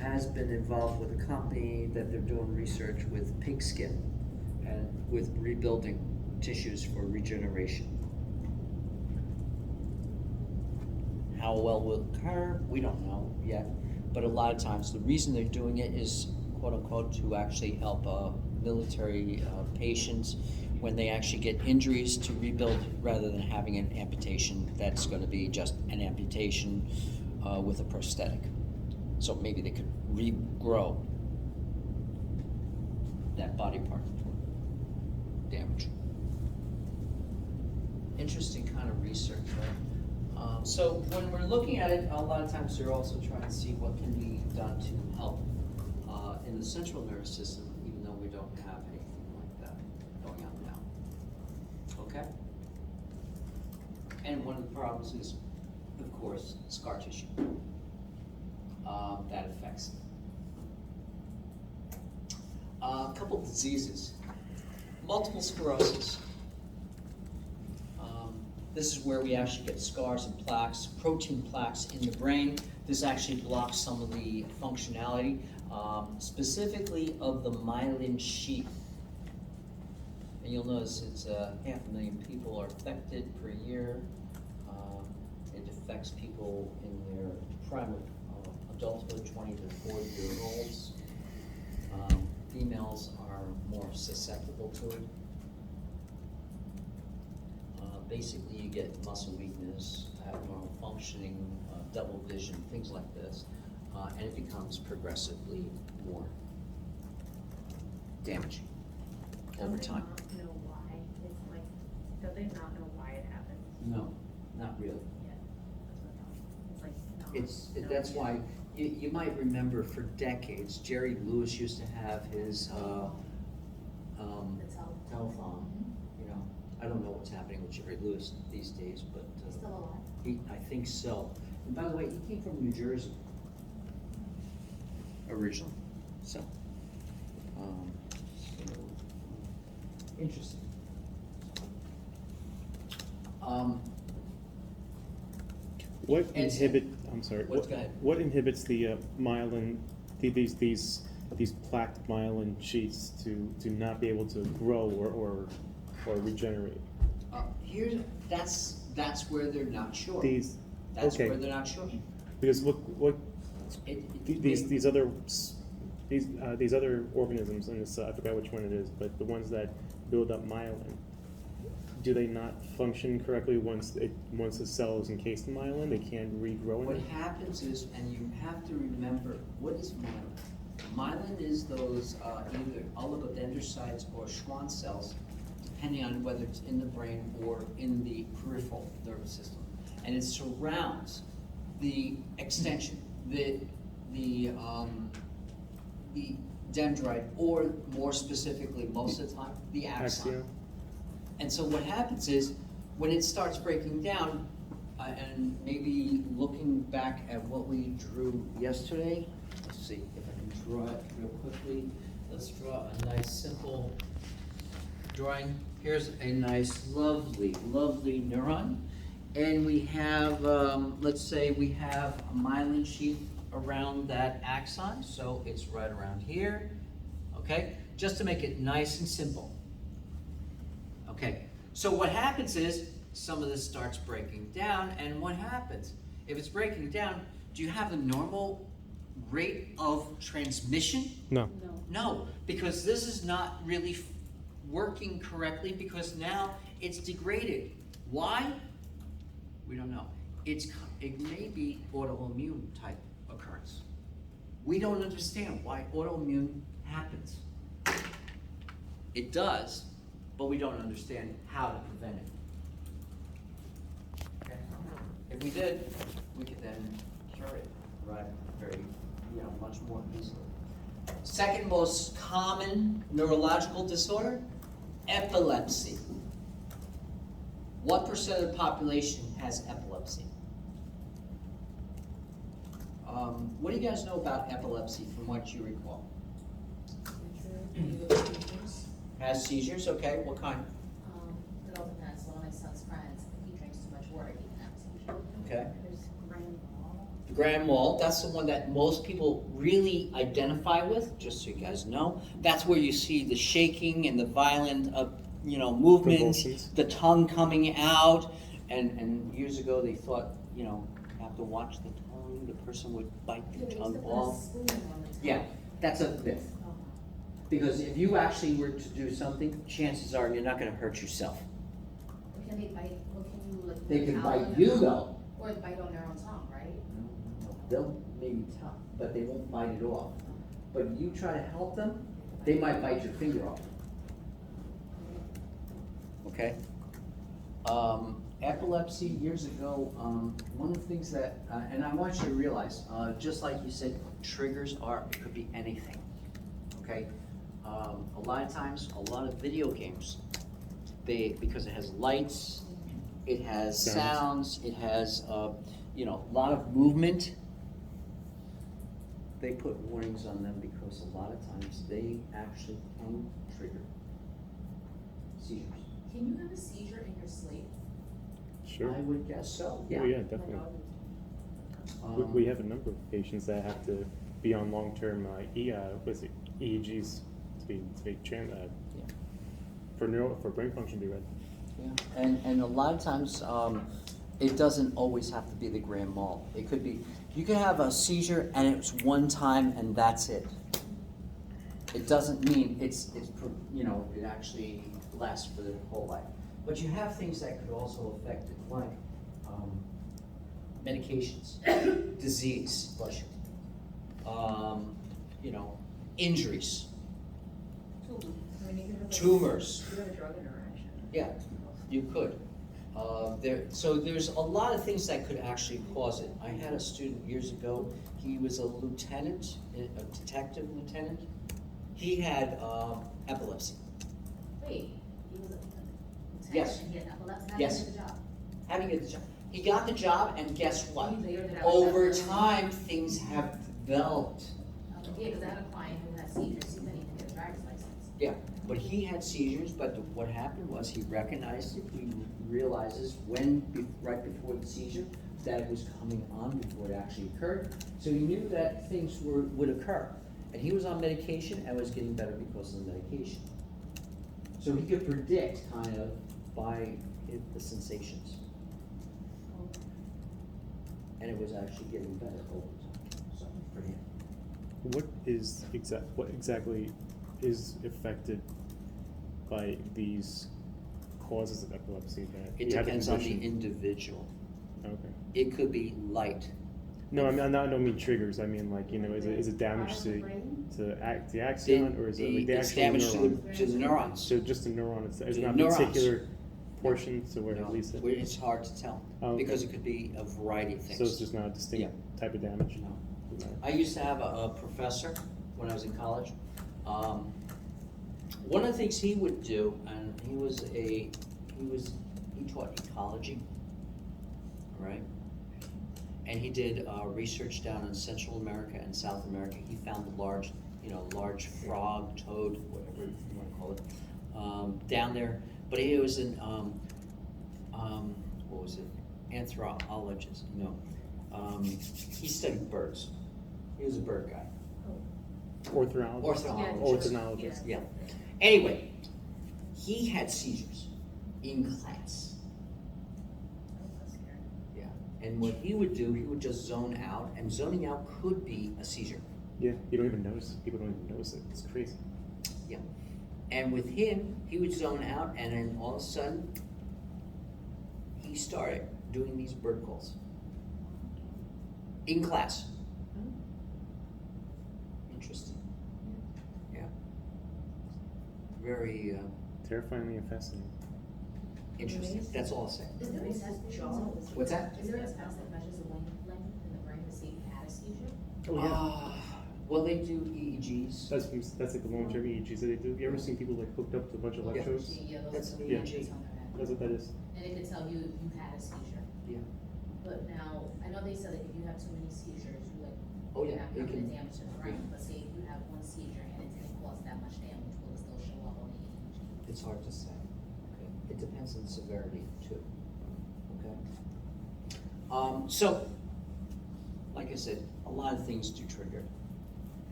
has been involved with a company that they're doing research with pig skin and with rebuilding tissues for regeneration. How well will it occur? We don't know yet, but a lot of times the reason they're doing it is quote unquote to actually help military patients when they actually get injuries to rebuild rather than having an amputation that's going to be just an amputation with a prosthetic. So maybe they could regrow that body part damage. Interesting kind of research, right? So when we're looking at it, a lot of times they're also trying to see what can be done to help in the central nervous system, even though we don't have anything like that going on now. Okay? And one of the problems is, of course, scar tissue. That affects it. A couple of diseases. Multiple sclerosis. This is where we actually get scars and plaques, protein plaques in the brain. This actually blocks some of the functionality, specifically of the myelin sheath. And you'll notice it's 500,000 people are affected per year. It affects people in their prime adulthood, 20 to 40-year-olds. Females are more susceptible to it. Basically, you get muscle weakness, abnormal functioning, double vision, things like this, and it becomes progressively more damaging over time. Do they not know why? It's like, don't they not know why it happens? No, not really. Yeah, that's what I thought. It's like, no. That's why, you might remember for decades, Jerry Lewis used to have his The telethon. You know, I don't know what's happening with Jerry Lewis these days, but He's still alive? I think so. And by the way, he came from New Jersey originally, so interesting. What And- inhibit? I'm sorry. Go ahead. What inhibits the myelin? These plaqued myelin sheaths to not be able to grow or regenerate? That's where they're not sure. That's okay. where they're not sure. Because These these other organisms in this, I forgot which one it is, but the ones that build up myelin, do they not function correctly once the cell is encased in myelin? They can't regrow in What it? happens is, and you have to remember, what is myelin? Myelin is those either oligodendrocytes or Schwann cells, depending on whether it's in the brain or in the peripheral nervous system. And it surrounds the extension, the dendrite, or more specifically, most of the time, the axon. Axia? And so what happens is, when it starts breaking down, and maybe looking back at what we drew yesterday, let's see if I can draw it real quickly. Let's draw a nice simple drawing, here's a nice, lovely, lovely neuron. And we have, let's say we have a myelin sheath around that axon, so it's right around here, okay? Just to make it nice and simple. Okay, so what happens is, some of this starts breaking down, and what happens? If it's breaking down, do you have the normal rate of transmission? No. No. No, because this is not really working correctly, because now it's degraded. Why? We don't know. It may be autoimmune type occurrence. We don't understand why autoimmune happens. It does, but we don't understand how to prevent it. Okay? If we did, we could then cure it, right? Very, much more easily. Second most common neurological disorder, epilepsy. What % of the population has epilepsy? What do you guys know about epilepsy from what you recall? Has seizures, okay, what kind? It all depends. One of my son's friends, if he drinks too much water, he can have a seizure. Okay. There's grand mal. The grand mal, that's the one that most people really identify with, just so you guys know. That's where you see the shaking and the violent, movements, Convulsions. the tongue coming out. And years ago, they thought, you have to watch the tongue, the person would bite Yeah, the they used tongue to put a off. spoon on the tongue. Yeah, that's a myth. Oh. Because if you actually were to do something, chances are you're not gonna hurt yourself. But can they bite, what can you like? They can out bite on you their- though. Or bite on their own tongue, right? They'll maybe tell, but they won't bite it off. But you try to help them, they might bite your finger off. Okay? Epilepsy, years ago, one of the things that, and I want you to realize, just like you said, triggers it could be anything, okay? A lot of times, a lot of video games, because it has lights, it has sounds, it has, a lot of movement, they put warnings on them because a lot of times they actually can trigger seizures. Can you have a seizure in your sleep? Sure. I would guess so, Oh, yeah, definitely. We have a number of patients that have to be on long-term EEGs to be for brain function to be read. Yeah, and a lot of times, it doesn't always have to be the grand mal. It could be, you could have a seizure and it's one time and that's it. It doesn't mean it actually lasts for the whole life. But you have things that could also affect it, like medications, disease, bless you, injuries, I mean, you could have. tumors. You could have a drug interaction. Yeah, you could. So there's a lot of things that could actually cause it. I had a student years ago, he was a lieutenant, a detective lieutenant. He had epilepsy. Wait, he was a lieutenant Yes. and he had epilepsy, how did Yes. he get the job? How did he get the job? He got the job, and guess what? He later did Over epilepsy. time, things have developed. Yeah, because I had a client who had seizures, he couldn't even get a driver's license. Yeah, but he had seizures, but what happened was he recognized it, he realizes right before the seizure, that it was coming on before it actually occurred. So he knew that things would occur. And he was on medication and was getting better because of the medication. So he could predict kind of by the sensations. And it was actually getting better over time, so for him. What exactly is affected by these causes of epilepsy that It you have depends on the condition? individual. Okay. It could be light. No, I don't mean triggers. I mean is it damage Part of the to brain? the axon or is it like the It's actual damage neuron? to the neurons. So just the neuron itself. It's The not a neurons. particular portion to where it No, releases it. it's hard to tell, Oh, okay. because it could be a variety of things. So it's just not a distinct type of damage. No. No. I used to have a professor when I was in college. One of the things he would do, and he taught ecology, right? And he did research down in Central America and South America. He found the large frog, toad, whatever you want to call it, down there, but he was an, what was it, anthropologist, no. He studied birds. He was a bird guy. Ornithologist. Ornithologist, yeah. Anyway, he had seizures in class. That's scary. Yeah, and what he would do, he would just zone out, and zoning out could be a seizure. Yeah, you don't even notice. People don't even notice it. It's crazy. Yeah, and with him, he would zone out, and then all of a sudden, he started doing these bird calls in class. Interesting. Yeah. Very Terrifyingly and fascinating. interesting. That's all I'll say. Is there a test jaw? What's that? Is there a test that measures the length in the brain to see if you had a seizure? Oh yeah. Well, they do EEGs. That's like the long-term EEGs that they do. You ever seen people like hooked up to a bunch of Yeah. electrodes? Yeah, That's an Yeah. EEG. That's what that is. And it could tell you you had a seizure. Yeah. But now, I know they said that if you have too many seizures, you like, Oh, you yeah, have it can- permanent damage to the brain. But say if you have one seizure and it didn't cause that much damage, will it still show up on the EEG? It's hard to say. Okay. It depends on the severity too. Okay. So, like I said, a lot of things do trigger.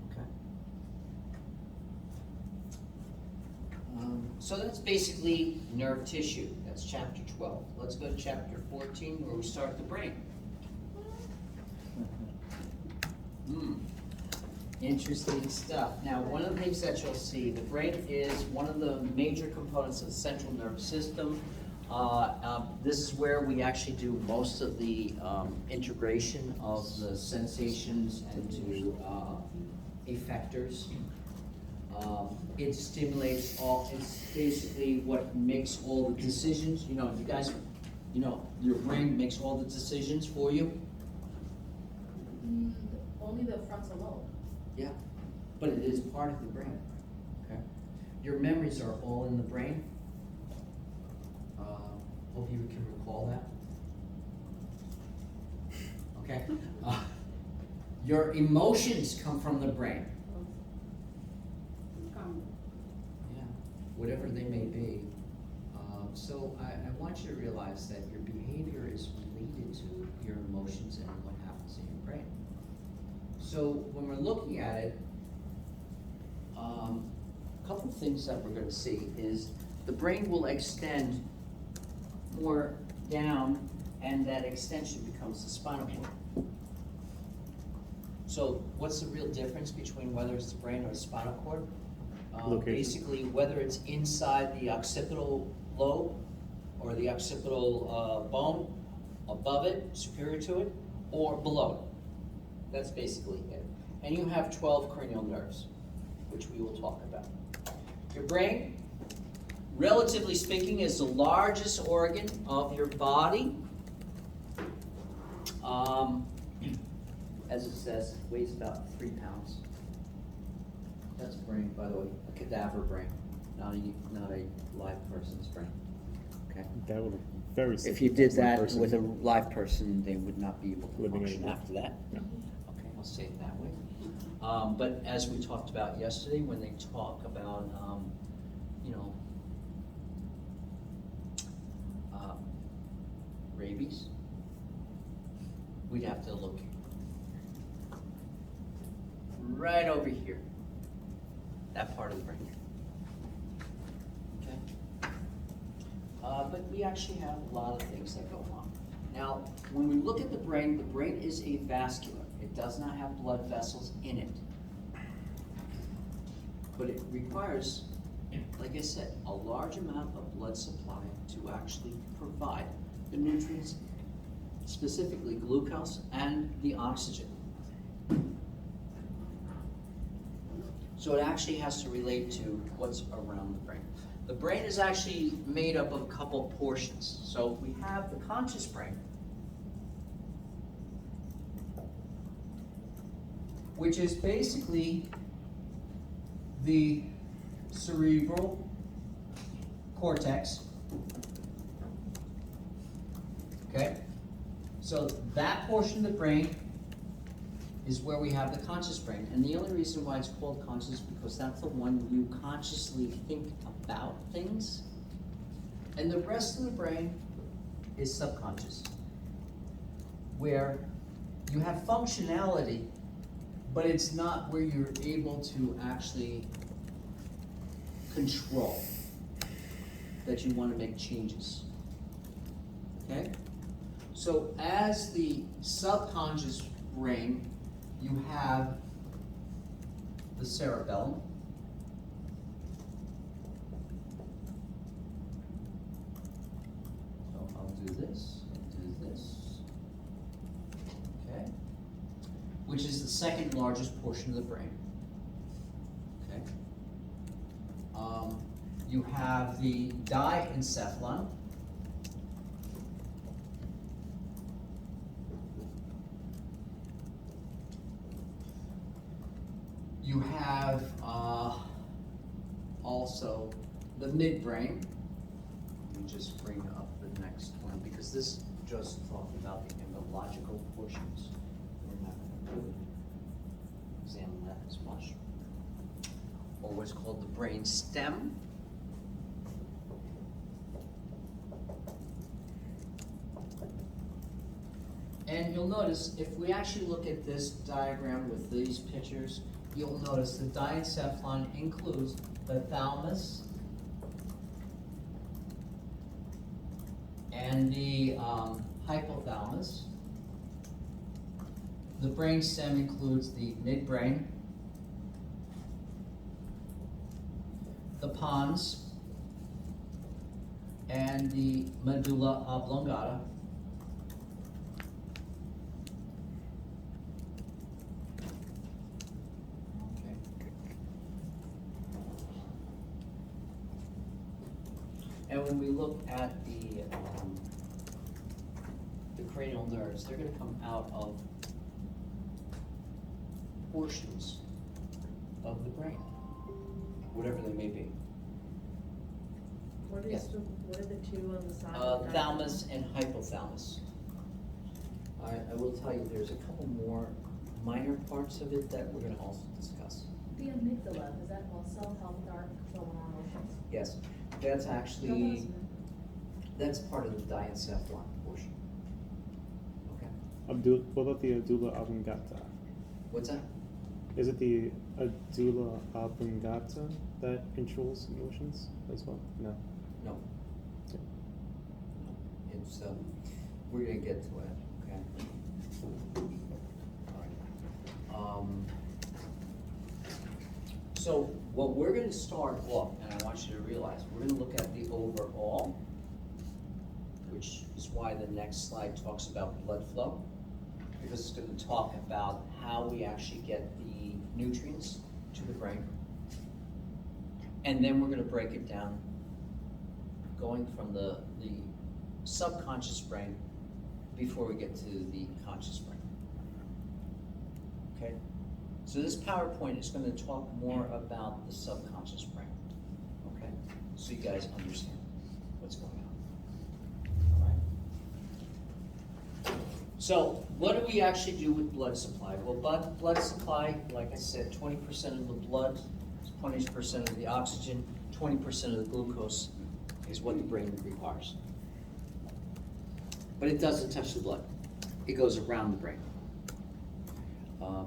Okay. So that's basically nerve tissue. That's chapter 12. Let's go to chapter 14 where we start the brain. Interesting stuff. Now, one of the things that you'll see, the brain is one of the major components of the central nervous system. This is where we actually do most of the integration of the sensations into effectors. It stimulates all, it's basically what makes all the decisions. You know, you guys, you know, your brain makes all the decisions for you. Only the frontal lobe. Yeah, but it is part of the brain, okay? Your memories are all in the brain. Hope you can recall that. Okay? Your emotions come from the brain. Yeah, whatever they may be. So I want you to realize that your behavior is related to your emotions and what happens in your brain. So when we're looking at it, a couple of things that we're going to see is the brain will extend more down, and that extension becomes the spinal cord. So what's the real difference between whether it's the brain or the spinal cord? Location. Basically, whether it's inside the occipital lobe or the occipital bone, above it, superior to it, or below it. That's basically it. And you have 12 cranial nerves, which we will talk about. Your brain, relatively speaking, is the largest organ of your body. As it says, it weighs about 3 pounds. That's brain, by the way, a cadaver brain, not a live person's brain. Okay. That would be very. If you did simple that person. with a live person, they would not be able to Living function anymore. after that. No. Okay, I'll say it that way. But as we talked about yesterday, when they talk about, you know, rabies, we'd have to look right over here, that part of the brain. Okay? But we actually have a lot of things that go on. Now, when we look at the brain is avascular. It does not have blood vessels in it. But it requires, like I said, a large amount of blood supply to actually provide the nutrients, specifically glucose and the oxygen. So it actually has to relate to what's around the brain. The brain is actually made up of a couple portions. So we have the conscious brain, which is basically the cerebral cortex. Okay? So that portion of the brain is where we have the conscious brain. And the only reason why it's called conscious is because that's the one you consciously think about things. And the rest of the brain is subconscious, where you have functionality, but it's not where you're able to actually control, that you want to make changes. Okay? So as the subconscious brain, you have the cerebellum. So I'll do this, okay? Which is the second largest portion of the brain, okay? You have the diencephalon. You have also the midbrain. Let me just bring up the next one because this just talked about the immunological portions. We're not going to examine that as much. Or what's called the brain stem. And you'll notice if we actually look at this diagram with these pictures, you'll notice the diencephalon includes the thalamus and the hypothalamus. The brain stem includes the midbrain, the pons, and the medulla oblongata. And when we look at the cranial nerves, they're going to come out of portions of the brain, whatever they may be. What are Yes. what are the two on the side? Thalamus and hypothalamus. I will tell you, there's a couple more minor parts of it that we're going to also discuss. The amygdala, does that also help with our control on our emotions? Yes, that's actually, that's part of the diencephalon portion. Okay. What about the medulla oblongata? What's that? Is it the medulla oblongata that controls emotions as well? No. No. Okay. It's, we're gonna get to it, okay? All right. So what we're gonna start off, and I want you to realize, we're gonna look at the overall, which is why the next slide talks about blood flow, because it's gonna talk about how we actually get the nutrients to the brain. And then we're gonna break it down, going from the subconscious brain before we get to the conscious brain. Okay? So this PowerPoint is going to talk more about the subconscious brain. Okay? So you guys understand what's going on. All right? So what do we actually do with blood supply? Well, blood supply, like I said, 20% of the blood, 20% of the oxygen, 20% of the glucose is what the brain requires. But it doesn't touch the blood. It goes around the brain.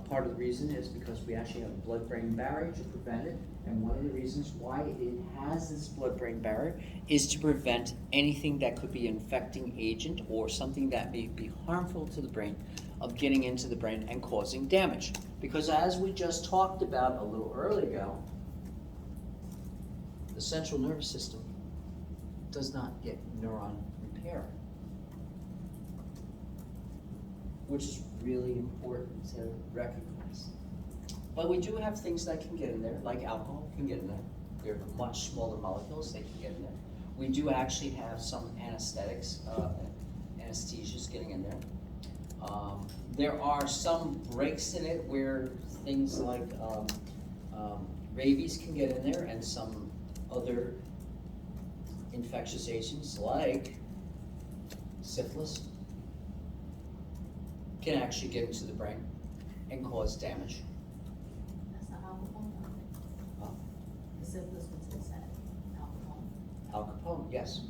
Part of the reason is because we actually have a blood-brain barrier to prevent it, and one of the reasons why it has this blood-brain barrier is to prevent anything that could be an infecting agent or something that may be harmful to the brain of getting into the brain and causing damage. Because as we just talked about a little earlier ago, the central nervous system does not get neuron repair, which is really important to recognize. But we do have things that can get in there, like alcohol can get in there. They're much smaller molecules, they can get in there. We do actually have some anesthetics, anesthesias getting in there. There are some breaks in it where things like rabies can get in there, and some other infectious agents like syphilis can actually get into the brain. and cause damage. That's not Al Capone, Huh? the syphilis was his head, Al Capone. Al Capone, yes.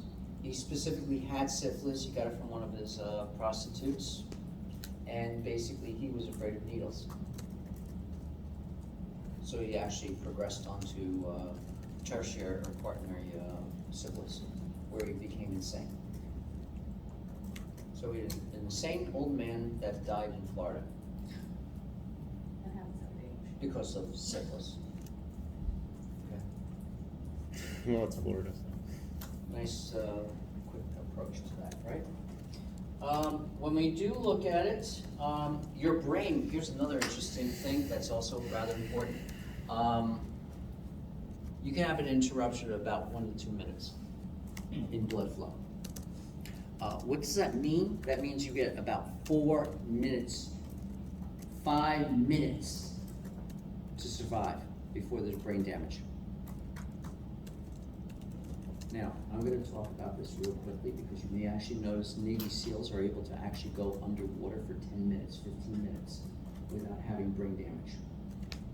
He specifically had syphilis, he got it from one of his prostitutes, and basically he was afraid of needles. So he actually progressed onto tertiary or quaternary syphilis, where he became insane. So he's an insane old man that died in Florida That happens every age. because of syphilis. Okay. Well, it's Florida. Nice, quick approach to that, right? When we do look at it, your brain, here's another interesting thing that's also rather important. You can have an interruption of about 1 to 2 minutes in blood flow. What does that mean? That means you get about 4 minutes, 5 minutes to survive before there's brain damage. Now, I'm going to talk about this real quickly because you may actually notice Navy SEALs are able to actually go underwater for 10 minutes, 15 minutes without having brain damage.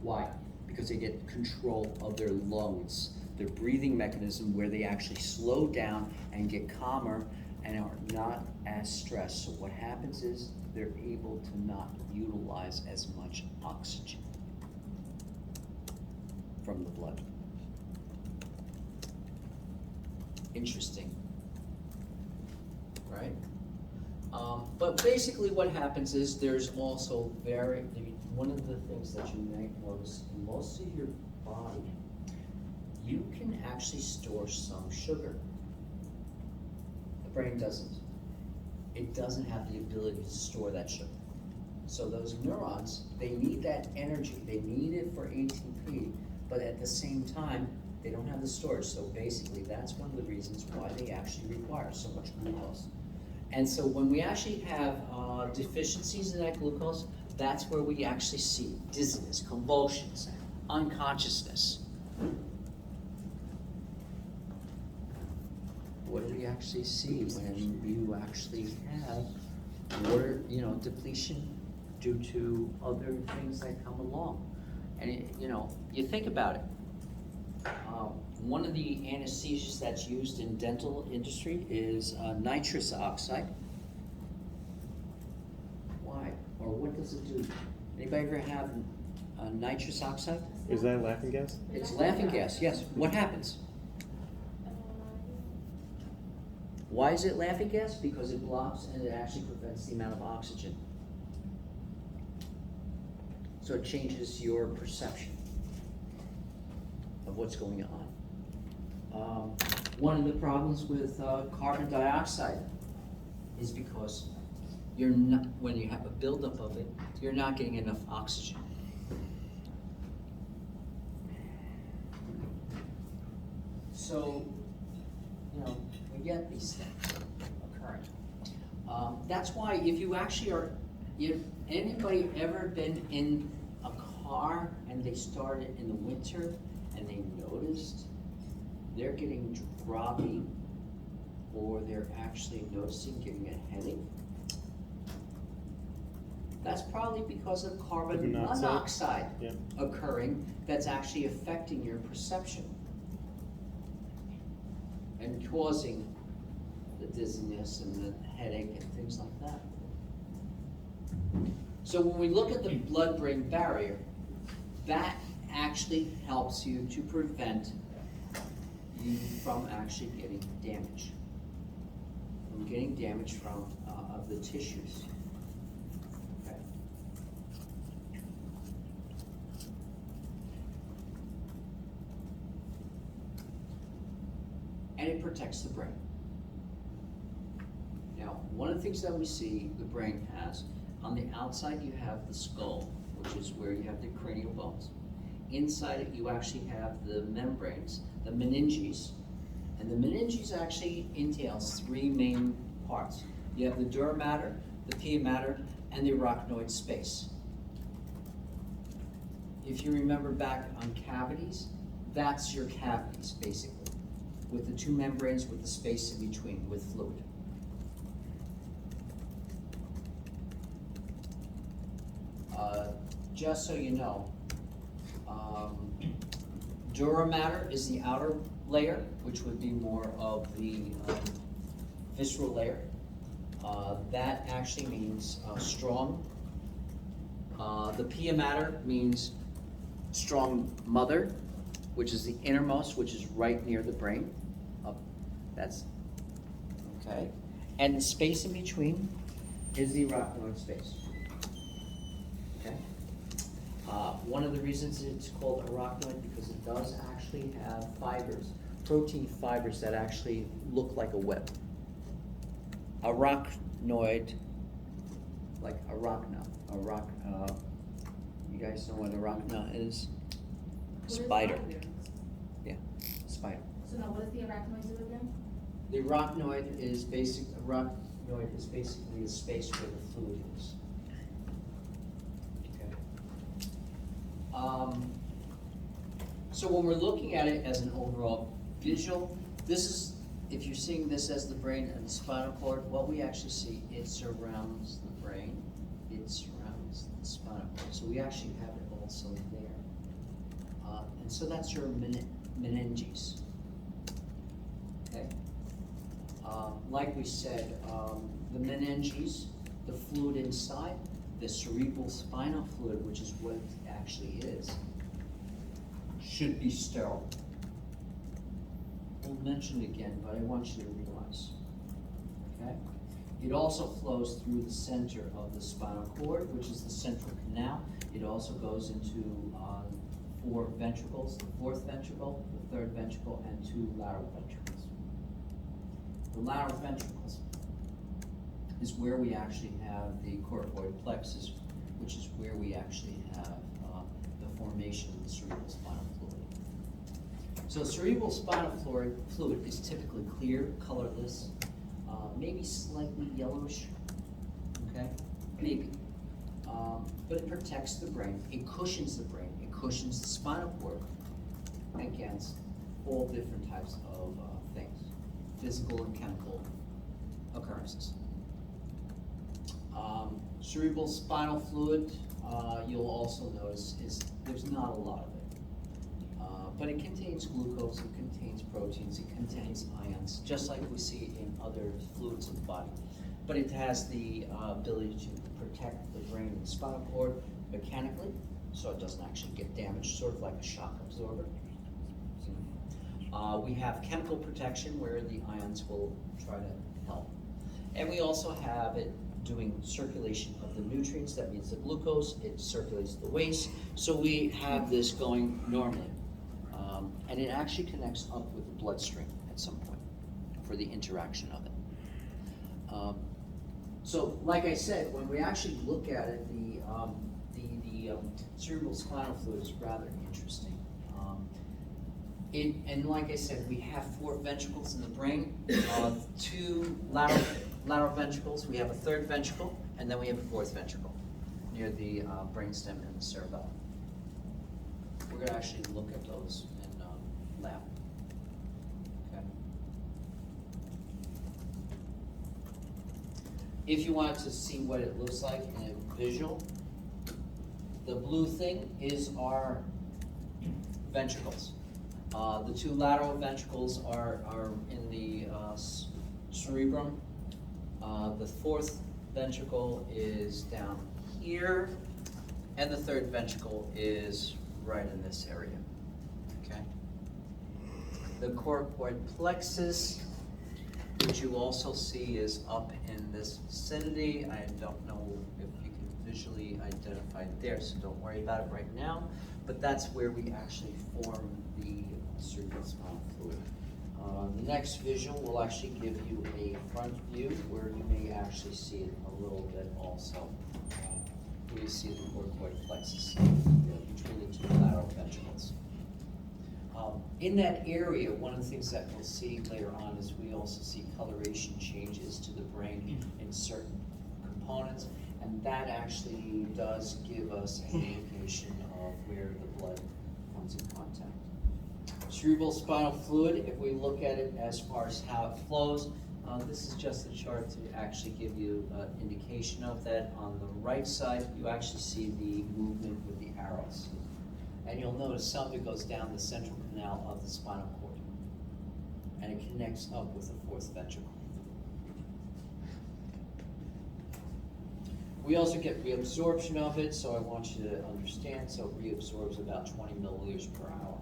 Why? Because they get control of their lungs, their breathing mechanism where they actually slow down and get calmer and are not as stressed. So what happens is they're able to not utilize as much oxygen from the blood. Interesting, right? But basically what happens is there's also one of the things that you might notice in most of your body, you can actually store some sugar. The brain doesn't. It doesn't have the ability to store that sugar. So those neurons, they need that energy. They need it for ATP, but at the same time, they don't have the storage. So basically, that's one of the reasons why they actually require so much glucose. And so when we actually have deficiencies in that glucose, that's where we actually see dizziness, convulsions, unconsciousness. What do we actually see when you actually have water, depletion due to other things that come along? And you think about it. One of the anesthesias that's used in dental industry is nitrous oxide. Why? Or what does it do? Anybody ever have nitrous oxide? Is that laughing gas? It's laughing gas, yes. What happens? Why is it laughing gas? Because it blocks and it actually prevents the amount of oxygen. So it changes your perception of what's going on. One of the problems with carbon dioxide is because when you have a buildup of it, you're not getting enough oxygen. So, we get these things occurring. That's why if you actually if anybody ever been in a car and they started in the winter and they noticed they're getting groggy or they're actually noticing getting a headache, that's probably because of carbon monoxide occurring that's actually affecting your perception and causing the dizziness and the headache and things like that. So when we look at the blood-brain barrier, that actually helps you to prevent you from actually getting damage. From getting damage from of the tissues. Okay. And it protects the brain. Now, one of the things that we see the brain has, on the outside you have the skull, which is where you have the cranial bones. Inside it you actually have the membranes, the meninges. And the meninges actually entails 3 main parts. You have the dura mater, the pia mater, and the arachnoid space. If you remember back on cavities, that's your cavities basically, with the 2 membranes with the space in between with fluid. just so you know, dura mater is the outer layer, which would be more of the visceral layer. That actually means strong. The pia mater means strong mother, which is the innermost, which is right near the brain. That's okay. And the space in between is the arachnoid space. Okay. One of the reasons it's called arachnoid because it does actually have fibers, protein fibers that actually look like a web. Arachnoid, like arachna. You guys know what arachna is? What is Spider. arachnoid? Yeah, spider. So now, what does the arachnoid do again? The arachnoid is basically a space where the fluid is. Okay. So when we're looking at it as an overall visual, this is, if you're seeing this as the brain and the spinal cord, what we actually see, it surrounds the brain, it surrounds the spinal cord. So we actually have it also there. And so that's your meninges. Okay. Like we said, the meninges, the fluid inside, the cerebral spinal fluid, which is what it actually is, should be sterile. We'll mention it again, but I want you to realize, okay? It also flows through the center of the spinal cord, which is the central canal. It also goes into 4 ventricles, the 4th ventricle, the 3rd ventricle, and 2 lateral ventricles. The lateral ventricles is where we actually have the coracoid plexus, which is where we actually have the formation of the cerebral spinal fluid. So cerebral spinal fluid is typically clear, colorless, maybe slightly yellowish, okay? Maybe. But it protects the brain, it cushions the brain, it cushions the spinal cord against all different types of things, physical and chemical occurrences. Cerebral spinal fluid, you'll also notice, is there's not a lot of it. But it contains glucose, it contains proteins, it contains ions, just like we see in other fluids of the body. But it has the ability to protect the brain and the spinal cord mechanically, so it doesn't actually get damaged, sort of like a shock absorber. We have chemical protection where the ions will try to help. And we also have it doing circulation of the nutrients, that means the glucose, it circulates the waste. So we have this going normally. And it actually connects up with the bloodstream at some point for the interaction of it. So like I said, when we actually look at it, the cerebral spinal fluid is rather interesting. And like I said, we have 4 ventricles in the brain, 2 lateral ventricles, we have a 3rd ventricle, and then we have a 4th ventricle near the brainstem and the cerebellum. We're going to actually look at those in lab. Okay. If you wanted to see what it looks like in a visual, the blue thing is our ventricles. The 2 lateral ventricles are in the cerebrum. The 4th ventricle is down here, and the 3rd ventricle is right in this area, okay? The coracoid plexus, which you also see is up in this vicinity. I don't know if you can visually identify it there, so don't worry about it right now, but that's where we actually form the cerebral spinal fluid. The next visual will actually give you a front view where you may actually see it a little bit also. Where you see the coracoid plexus between the 2 lateral ventricles. In that area, one of the things that we'll see later on is we also see coloration changes to the brain in certain components, and that actually does give us an indication of where the blood comes in contact. Cerebral spinal fluid, if we look at it as far as how it flows, This is just a chart to actually give you an indication of that. On the right side, you actually see the movement with the arrows. And you'll notice some of it goes down the central canal of the spinal cord. And it connects up with the fourth ventricle. We also get reabsorption of it, so I want you to understand, so it reabsorbs about 20 milliliters per hour.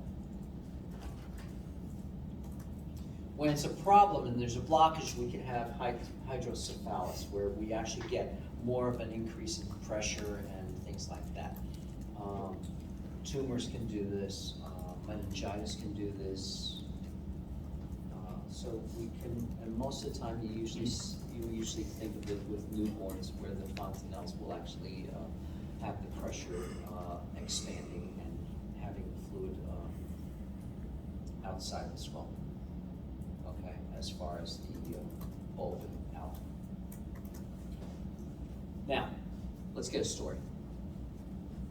When it's a problem and there's a blockage, we can have hydrocephalus, where we actually get more of an increase in pressure and things like that. Tumors can do this, meningitis can do this. So we can, and most of the time you usually think of it with newborns, where the fontanelles will actually have the pressure expanding and having the fluid outside the skull. Okay, as far as the open out. Now, let's get a story.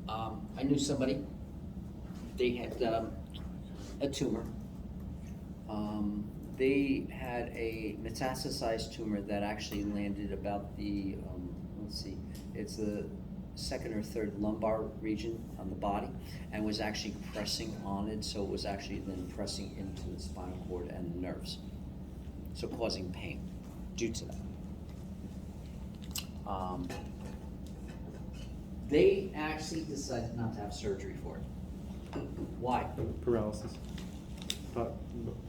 I knew somebody. They had a tumor. They had a metastasized tumor that actually landed about the, let's see, it's the second or third lumbar region on the body, and was actually pressing on it, so it was actually then pressing into the spinal cord and the nerves, so causing pain due to that. They actually decided not to have surgery for it. Why? Paralysis. The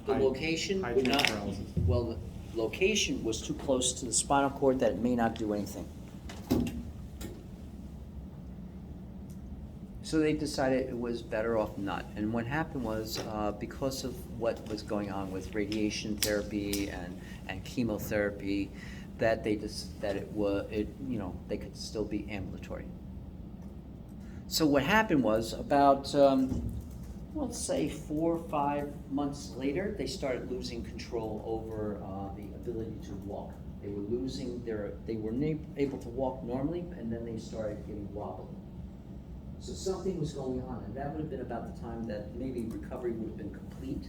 location would not, paralysis. well, the location was too close to the spinal cord that it may not do anything. So they decided it was better off not. And what happened was, because of what was going on with radiation therapy and chemotherapy, that they just, that it was, you know, they could still be ambulatory. So what happened was about, let's say 4 or 5 months later, they started losing control over the ability to walk. They were losing they were able to walk normally, and then they started getting wobbly. So something was going on, and that would have been about the time that maybe recovery would have been complete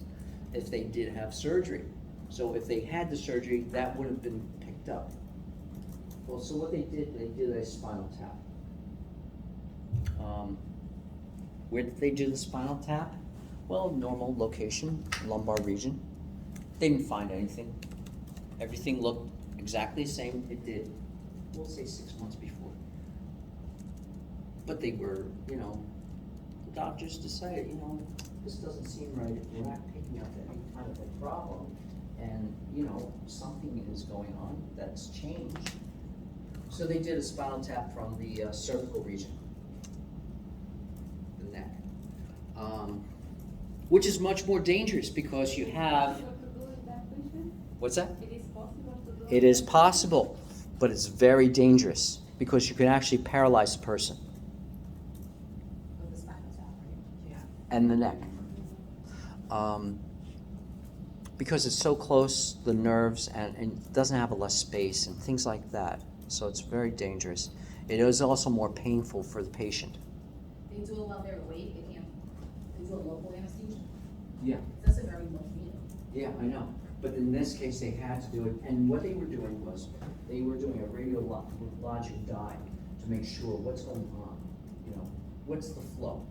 if they did have surgery. So if they had the surgery, that would have been picked up. Well, so what they did a spinal tap. Where did they do the spinal tap? Well, normal location, lumbar region. They didn't find anything. Everything looked exactly the same it did, we'll say 6 months before. But they were, you know, the doctors decided, you know, this doesn't seem right. We're not picking up any kind of a problem, and, you know, something is going on that's changed. So they did a spinal tap from the cervical region, the neck, which is much more dangerous because you have. What's that? It is possible to do. It is possible, but it's very dangerous because you can actually paralyze a person. With the spinal tap, right? Yeah. And the neck. Because it's so close, the nerves, and it doesn't have a less space and things like that. So it's very dangerous. It is also more painful for the patient. They do it while they're awake, they do a local anesthesia. Yeah. That's a very low needle. Yeah, I know. But in this case, they had to do it. And what they were doing was, they were doing a radiologic dive to make sure what's going on. You know, what's the flow?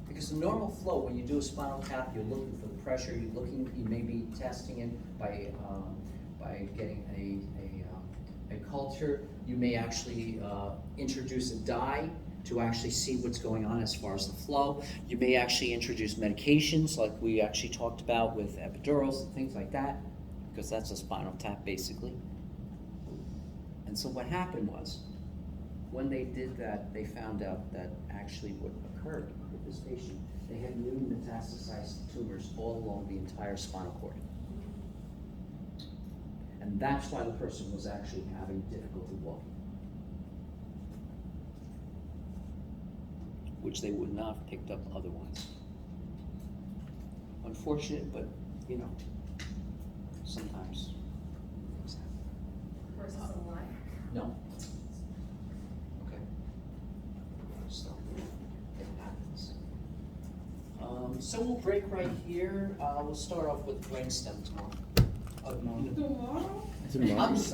Because the normal flow, when you do a spinal tap, you're looking for the pressure. You're looking, you may be testing it by getting a culture. You may actually introduce a dye to actually see what's going on as far as the flow. You may actually introduce medications like we actually talked about with epidurals and things like that, because that's a spinal tap basically. And so what happened was, when they did that, they found out that actually what occurred with this patient, they had new metastasized tumors all along the entire spinal cord. And that's why the person was actually having difficulty walking, which they would not have picked up otherwise. Unfortunate, but you know, sometimes things happen. Person's alive. No. Okay. So, it happens. So we'll break right here. We'll start off with brainstem tomorrow. Tomorrow?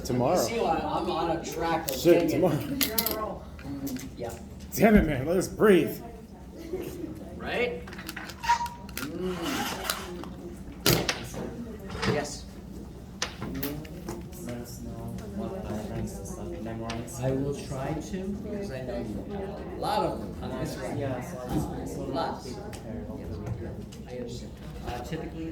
Tomorrow. See, I'm on a track of Shit, getting tomorrow. You're on a roll. Yeah, Damn it, man. Let us breathe. right? Yes. Let us know what diagrams and stuff memorize. I will try to, because I know a lot of them on this one. Yeah, so Lots. be prepared. I understand. Typically,